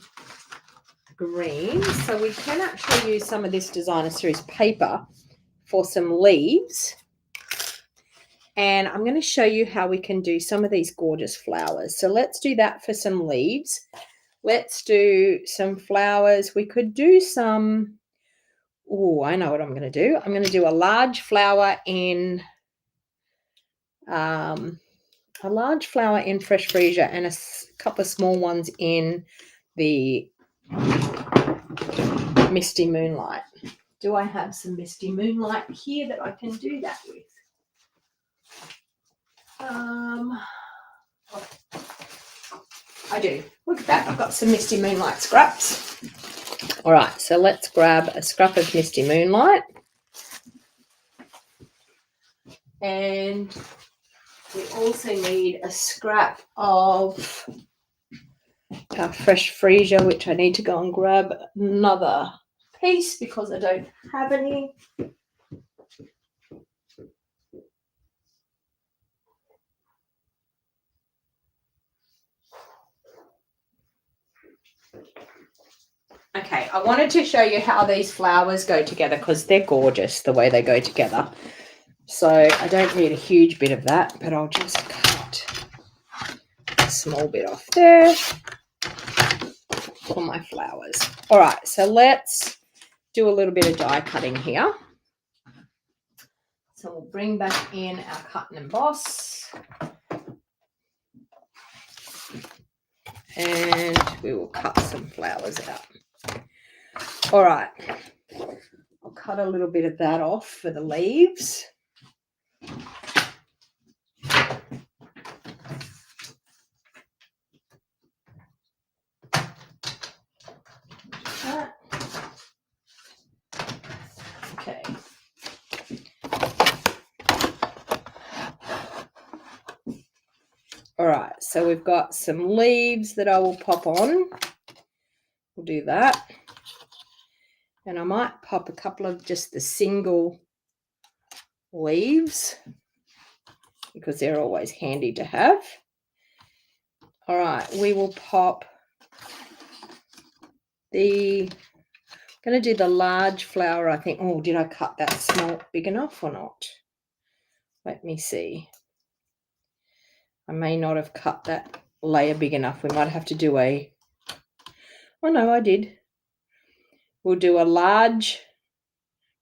green. So we can actually use some of this Designer Series paper for some leaves. And I'm going to show you how we can do some of these gorgeous flowers. So let's do that for some leaves. Let's do some flowers. We could do some, oh, I know what I'm going to do. I'm going to do a large flower in Fresh Freesia and a couple of small ones in the Misty Moonlight. Do I have some Misty Moonlight here that I can do that with? I do. Look at that. I've got some Misty Moonlight scraps. All right, so let's grab a scrap of Misty Moonlight. And we also need a scrap of our Fresh Freesia, which I need to go and grab another piece because I don't have any. Okay, I wanted to show you how these flowers go together because they're gorgeous the way they go together. So I don't need a huge bit of that, but I'll just cut a small bit off there for my flowers. All right, so let's do a little bit of die cutting here. So we'll bring back in our cut and emboss. And we will cut some flowers out. All right, I'll cut a little bit of that off for the leaves. Okay. All right, so we've got some leaves that I will pop on. We'll do that. And I might pop a couple of just the single leaves because they're always handy to have. All right, we will pop I'm going to do the large flower, I think. Oh, did I cut that small big enough or not? Let me see. I may not have cut that layer big enough. We might have to do oh no, I did. We'll do a large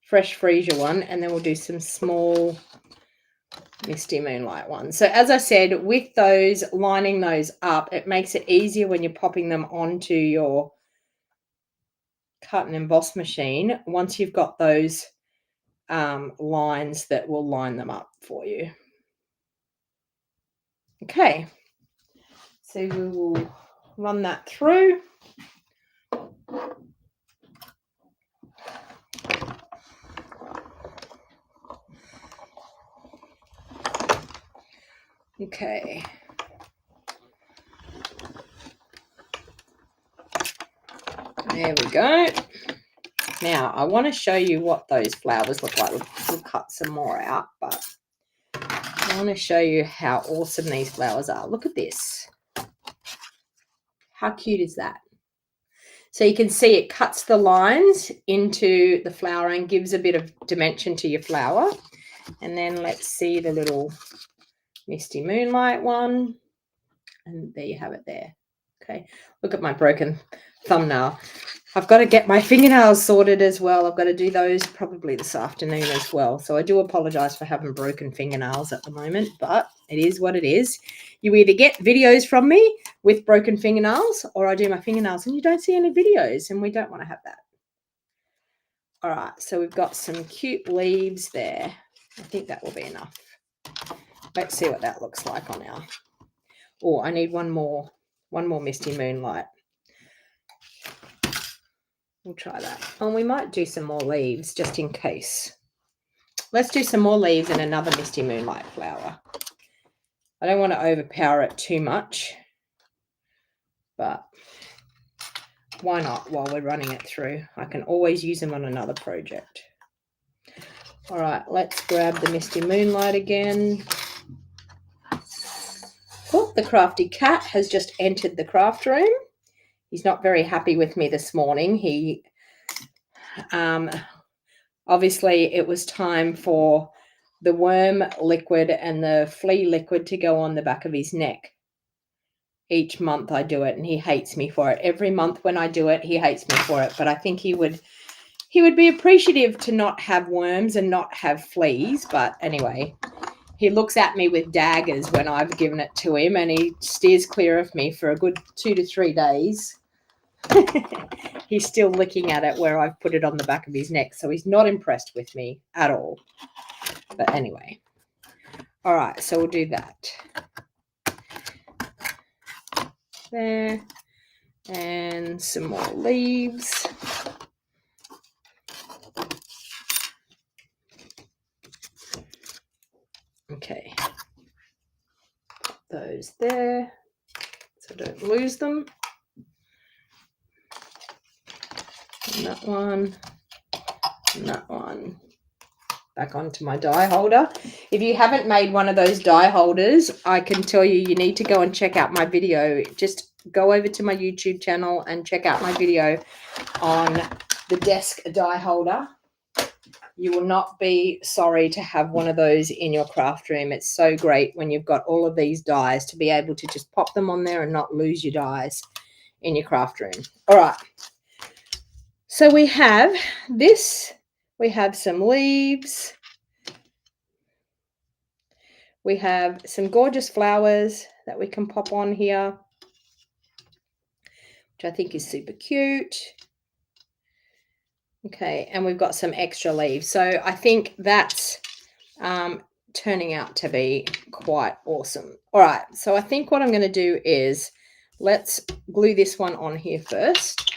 Fresh Freesia one, and then we'll do some small Misty Moonlight ones. So as I said, with those, lining those up, it makes it easier when you're popping them onto your cut and emboss machine once you've got those lines that will line them up for you. Okay, so we will run that through. Okay. There we go. Now, I want to show you what those flowers look like. We'll cut some more out, but I want to show you how awesome these flowers are. Look at this. How cute is that? So you can see it cuts the lines into the flower and gives a bit of dimension to your flower. And then let's see the little Misty Moonlight one. And there you have it there. Okay, look at my broken thumbnail. I've got to get my fingernails sorted as well. I've got to do those probably this afternoon as well. So I do apologize for having broken fingernails at the moment, but it is what it is. You either get videos from me with broken fingernails or I do my fingernails and you don't see any videos, and we don't want to have that. All right, so we've got some cute leaves there. I think that will be enough. Let's see what that looks like on our... Oh, I need one more Misty Moonlight. We'll try that. And we might do some more leaves just in case. Let's do some more leaves and another Misty Moonlight flower. I don't want to overpower it too much, but why not while we're running it through? I can always use them on another project. All right, let's grab the Misty Moonlight again. Oh, the crafty cat has just entered the craft room. He's not very happy with me this morning. He obviously it was time for the worm liquid and the flea liquid to go on the back of his neck. Each month I do it and he hates me for it. Every month when I do it, he hates me for it. But I think he would be appreciative to not have worms and not have fleas. But anyway, he looks at me with daggers when I've given it to him and he steers clear of me for a good 2 to 3 days. He's still licking at it where I've put it on the back of his neck. So he's not impressed with me at all. But anyway. All right, so we'll do that. There. And some more leaves. Okay. Put those there so don't lose them. And that one. And that one. Back onto my die holder. If you haven't made one of those die holders, I can tell you need to go and check out my video. Just go over to my YouTube channel and check out my video on the desk die holder. You will not be sorry to have one of those in your craft room. It's so great when you've got all of these dies to be able to just pop them on there and not lose your dies in your craft room. All right. So we have this. We have some leaves. We have some gorgeous flowers that we can pop on here, which I think is super cute. Okay, and we've got some extra leaves. So I think that's turning out to be quite awesome. All right, so I think what I'm going to do is let's glue this one on here first.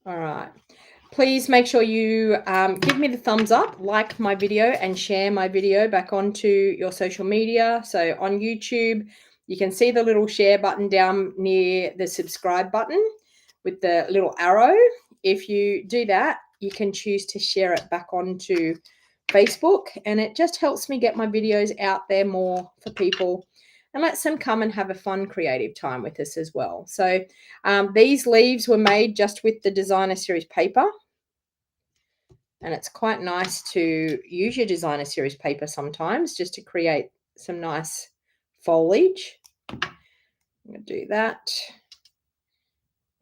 All right. Please make sure you give me the thumbs up, like my video, and share my video back onto your social media. So on YouTube, you can see the little share button down near the subscribe button with the little arrow. If you do that, you can choose to share it back onto Facebook, and it just helps me get my videos out there more for people and lets them come and have a fun creative time with us as well. So these leaves were made just with the designer series paper, and it's quite nice to use your designer series paper sometimes just to create some nice foliage. I'm going to do that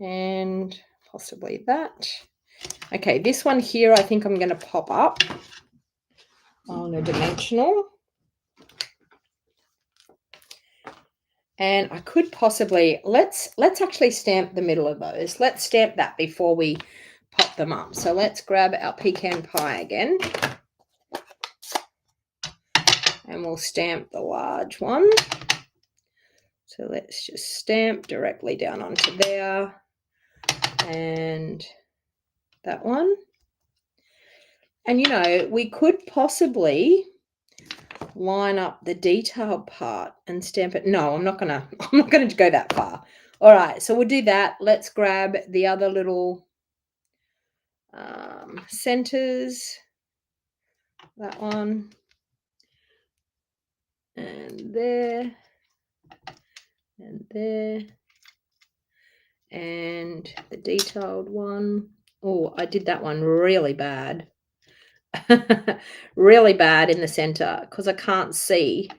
and possibly that. Okay, this one here I think I'm going to pop up on a dimensional. And I could possibly, let's actually stamp the middle of those. Let's stamp that before we pop them up. So let's grab our pecan pie again. And we'll stamp the large one. So let's just stamp directly down onto there. And that one. And, you know, we could possibly line up the detail part and stamp it. No, I'm not gonna go that far. All right, so we'll do that. Let's grab the other little centers, that one, and there, and there, and the detailed one. Oh, I did that one really bad. Really bad in the center because I can't see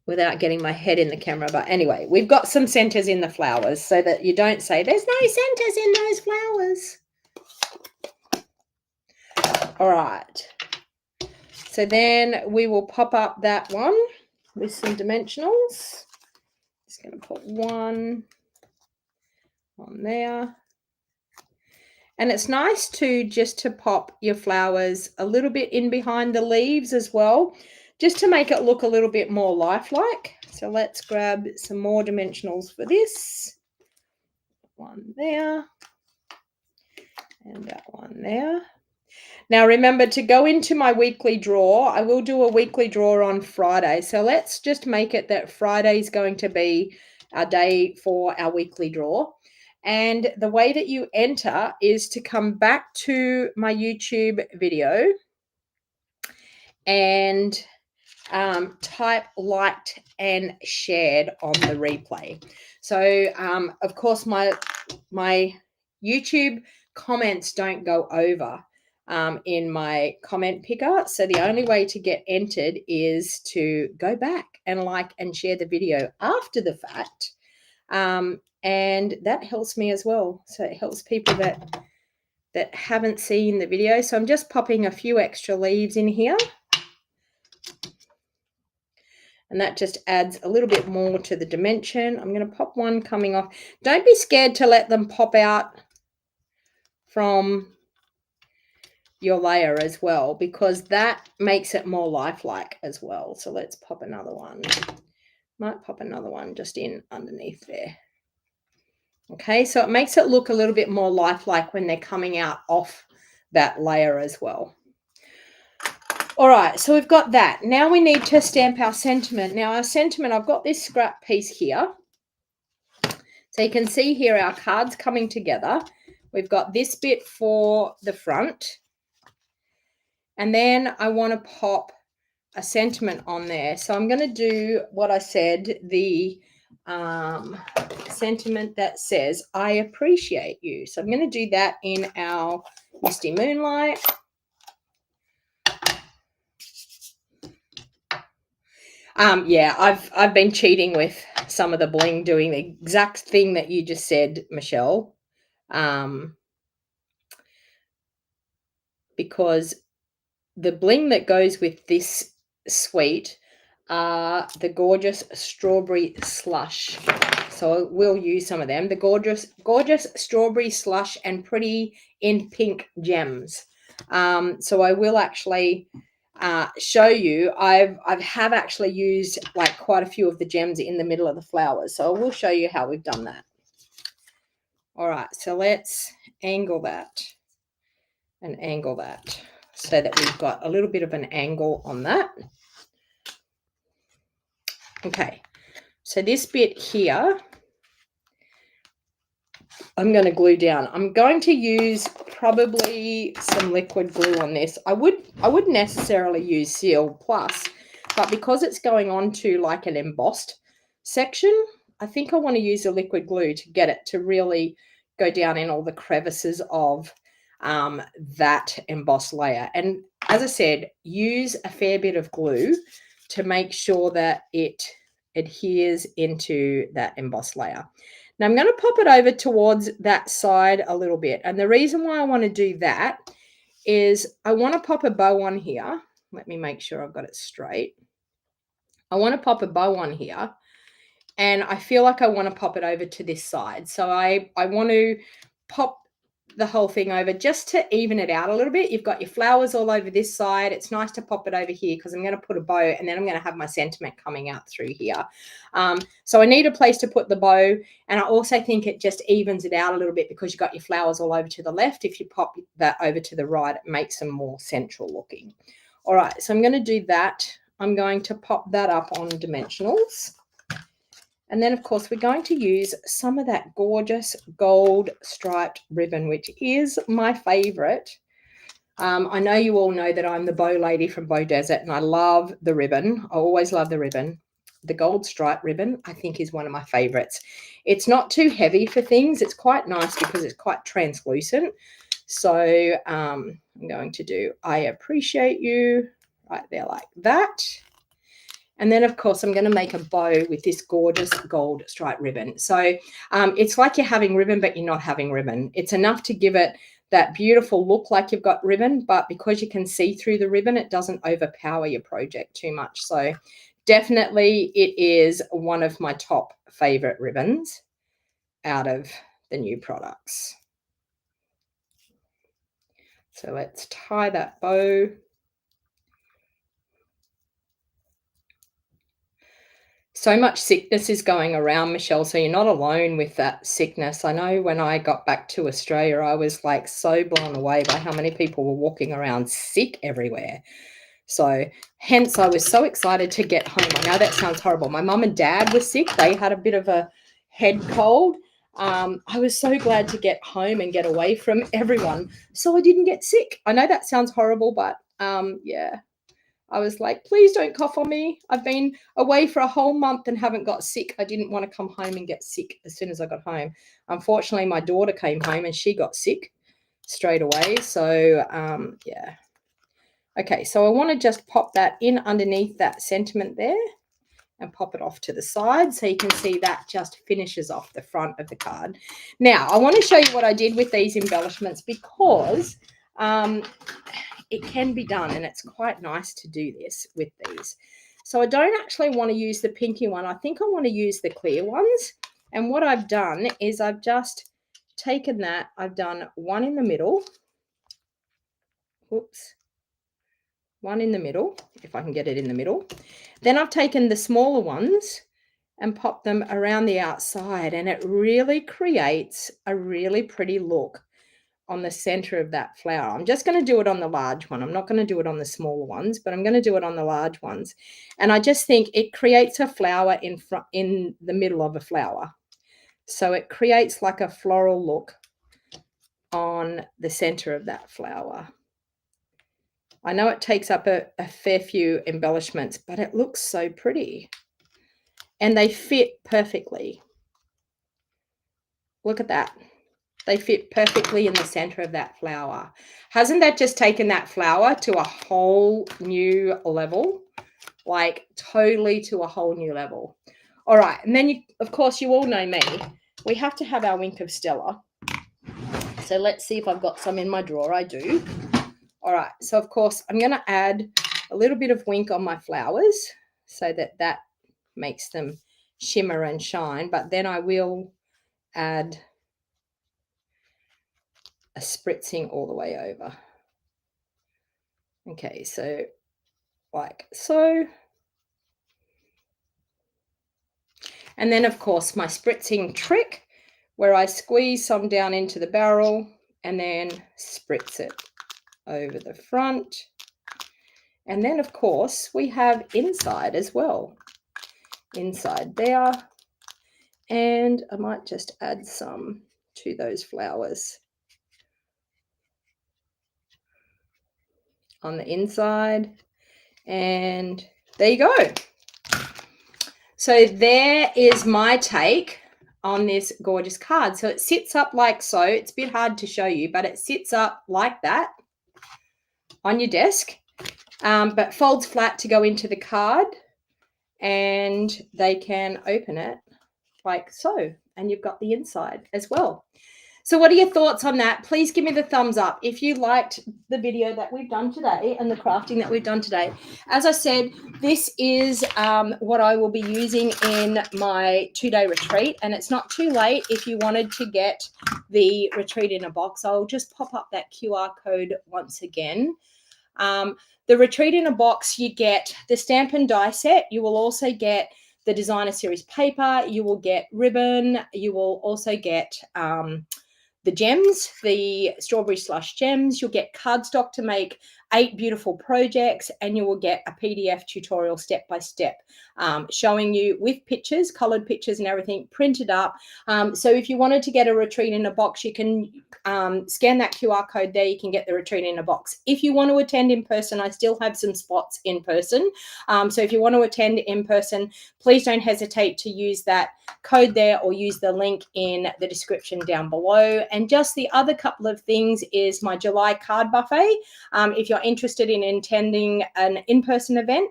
without getting my head in the camera. But anyway, we've got some centers in the flowers so that you don't say there's no centers in those flowers. All right. So then we will pop up that one with some dimensionals. Just going to put one on there. And it's nice to pop your flowers a little bit in behind the leaves as well, just to make it look a little bit more lifelike. So let's grab some more dimensionals for this. One there and that one there. Now remember to go into my weekly draw. I will do a weekly draw on Friday. So let's just make it that Friday is going to be our day for our weekly draw. And the way that you enter is to come back to my YouTube video and type liked and shared on the replay. So of course my YouTube comments don't go over in my comment picker. So the only way to get entered is to go back and like and share the video after the fact. And that helps me as well. So it helps people that haven't seen the video. So I'm just popping a few extra leaves in here. And that just adds a little bit more to the dimension. I'm going to pop one coming off. Don't be scared to let them pop out from your layer as well, because that makes it more lifelike as well. So let's pop another one. Might pop another one just in underneath there. Okay, so it makes it look a little bit more lifelike when they're coming out off that layer as well. All right, so we've got that. Now we need to stamp our sentiment. Now our sentiment, I've got this scrap piece here. So you can see here our cards coming together. We've got this bit for the front. And then I want to pop a sentiment on there. So I'm going to do what I said, the sentiment that says, I appreciate you. So I'm going to do that in our Misty Moonlight. Yeah, I've been cheating with some of the bling, doing the exact thing that you just said, Michelle. Because the bling that goes with this suite are the gorgeous strawberry slush. So we'll use some of them. The gorgeous strawberry slush and pretty in pink gems. So I will actually show you. I have actually used like quite a few of the gems in the middle of the flowers. So I will show you how we've done that. All right, so let's angle that and angle that so that we've got a little bit of an angle on that. Okay, so this bit here, I'm going to glue down. I'm going to use probably some liquid glue on this. I wouldn't necessarily use Seal Plus, but because it's going on to like an embossed section, I think I want to use a liquid glue to get it to really go down in all the crevices of that embossed layer. And as I said, use a fair bit of glue to make sure that it adheres into that embossed layer. Now I'm going to pop it over towards that side a little bit. And the reason why I want to do that is I want to pop a bow on here. Let me make sure I've got it straight. I want to pop a bow on here. And I feel like I want to pop it over to this side. So I want to pop the whole thing over just to even it out a little bit. You've got your flowers all over this side. It's nice to pop it over here because I'm going to put a bow and then I'm going to have my sentiment coming out through here. So I need a place to put the bow, and I also think it just evens it out a little bit because you've got your flowers all over to the left. If you pop that over to the right, it makes them more central looking. All right, so I'm going to do that. I'm going to pop that up on dimensionals. And then, of course, we're going to use some of that gorgeous gold striped ribbon, which is my favorite. I know you all know that I'm the bow lady from Bow Desert, and I love the ribbon. I always love the ribbon. the gold stripe ribbon, I think, is one of my favorites. It's not too heavy for things. It's quite nice because it's quite translucent. So I'm going to do I appreciate you right there like that. And then, of course, I'm going to make a bow with this gorgeous gold stripe ribbon. So it's like you're having ribbon, but you're not having ribbon. It's enough to give it that beautiful look like you've got ribbon, but because you can see through the ribbon, it doesn't overpower your project too much. So definitely it is one of my top favorite ribbons out of the new products. So let's tie that bow. So much sickness is going around, Michelle, so you're not alone with that sickness. I know when I got back to Australia, I was like so blown away by how many people were walking around sick everywhere. So hence I was so excited to get home. I know that sounds horrible. My mum and dad were sick. They had a bit of a head cold. I was so glad to get home and get away from everyone so I didn't get sick. I know that sounds horrible, but yeah. I was like, please don't cough on me. I've been away for a whole month and haven't got sick. I didn't want to come home and get sick as soon as I got home. Unfortunately, my daughter came home and she got sick straight away. So, yeah. Okay, so I want to just pop that in underneath that sentiment there and pop it off to the side so you can see that just finishes off the front of the card. Now, I want to show you what I did with these embellishments because it can be done and it's quite nice to do this with these. So I don't actually want to use the pinky one. I think I want to use the clear ones. And what I've done is I've just taken that. I've done one in the middle. Whoops. One in the middle, if I can get it in the middle. Then I've taken the smaller ones and popped them around the outside, and it really creates a really pretty look on the center of that flower. I'm just going to do it on the large one. I'm not going to do it on the smaller ones, but I'm going to do it on the large ones. And I just think it creates a flower in the middle of a flower. So it creates like a floral look on the center of that flower. I know it takes up a fair few embellishments, but it looks so pretty. And they fit perfectly. Look at that. They fit perfectly in the center of that flower. Hasn't that just taken that flower to a whole new level? Like totally to a whole new level. All right. And then, of course, you all know me. We have to have our Wink of Stella. So let's see if I've got some in my drawer. I do. All right. So, of course, I'm going to add a little bit of Wink on my flowers so that makes them shimmer and shine. But then I will add a spritzing all the way over. Okay, so like so. And then, of course, my spritzing trick where I squeeze some down into the barrel and then spritz it over the front. And then, of course, we have inside as well. Inside there. And I might just add some to those flowers on the inside. And there you go. So there is my take on this gorgeous card. So it sits up like so. It's a bit hard to show you, but it sits up like that on your desk, but folds flat to go into the card, and they can open it like so. And you've got the inside as well. So what are your thoughts on that? Please give me the thumbs up if you liked the video that we've done today and the crafting that we've done today. As I said, this is what I will be using in my 2-day retreat, and it's not too late if you wanted to get the retreat in a box. I'll just pop up that QR code once again. The retreat in a box, you get the Stampin' Die set. You will also get the designer series paper. You will get ribbon. You will also get the gems, the strawberry slush gems. You'll get cardstock to make 8 beautiful projects, and you will get a PDF tutorial step by step, showing you with pictures, colored pictures and everything printed up. So if you wanted to get a retreat in a box, you can scan that QR code there. You can get the retreat in a box. If you want to attend in person, I still have some spots in person. So if you want to attend in person, please don't hesitate to use that code there or use the link in the description down below. And just the other couple of things is my July card buffet. If you're interested in attending an in-person event,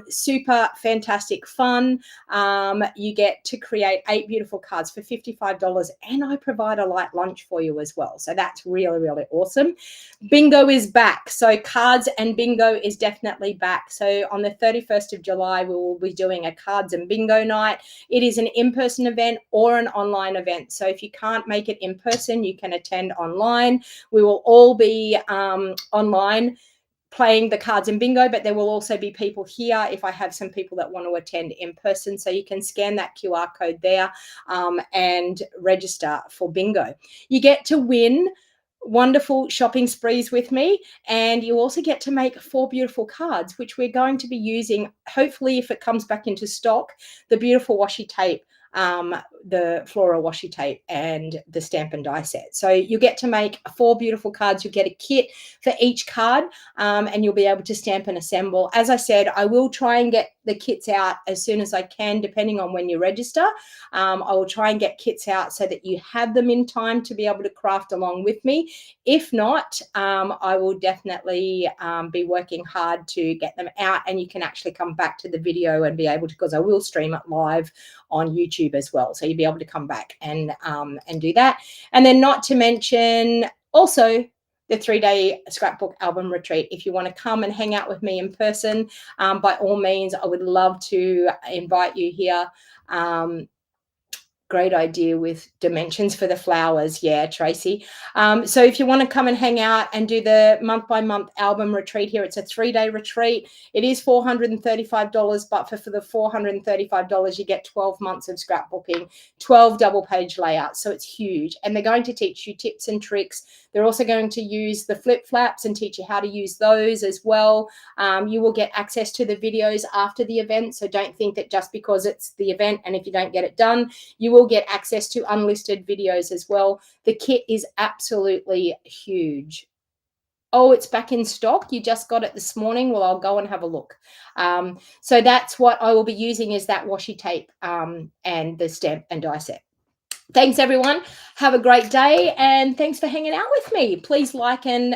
super fantastic fun. You get to create 8 beautiful cards for $55, and I provide a light lunch for you as well. So that's really, really awesome. Bingo is back. So cards and bingo is definitely back. So on the 31st of July, we will be doing a cards and bingo night. It is an in-person event or an online event. So if you can't make it in person, you can attend online. We will all be online playing the cards and bingo, but there will also be people here if I have some people that want to attend in person. So you can scan that QR code there and register for bingo. You get to win wonderful shopping sprees with me, and you also get to make 4 beautiful cards, which we're going to be using, hopefully, if it comes back into stock, the beautiful washi tape, the Floral washi tape, and the stamp and die set. So you get to make 4 beautiful cards. You get a kit for each card, and you'll be able to stamp and assemble. As I said, I will try and get the kits out as soon as I can, depending on when you register. I will try and get kits out so that you have them in time to be able to craft along with me. If not, I will definitely be working hard to get them out, and you can actually come back to the video and be able to, because I will stream it live on YouTube as well. So you'll be able to come back and do that. And then not to mention also the 3-day scrapbook album retreat. If you want to come and hang out with me in person, by all means, I would love to invite you here. Great idea with dimensions for the flowers. Yeah, Tracy. So if you want to come and hang out and do the month-by-month album retreat here, it's a 3-day retreat. It is $435, but for the $435, you get 12 months of scrapbooking, 12 double-page layouts. So it's huge. And they're going to teach you tips and tricks. They're also going to use the flip flaps and teach you how to use those as well. You will get access to the videos after the event. So don't think that just because it's the event and if you don't get it done, you will get access to unlisted videos as well. The kit is absolutely huge. Oh, it's back in stock. You just got it this morning. Well, I'll go and have a look. So that's what I will be using, is that washi tape and the stamp and die set. Thanks, everyone. Have a great day, and thanks for hanging out with me. Please like and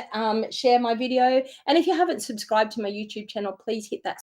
share my video. And if you haven't subscribed to my YouTube channel, please hit that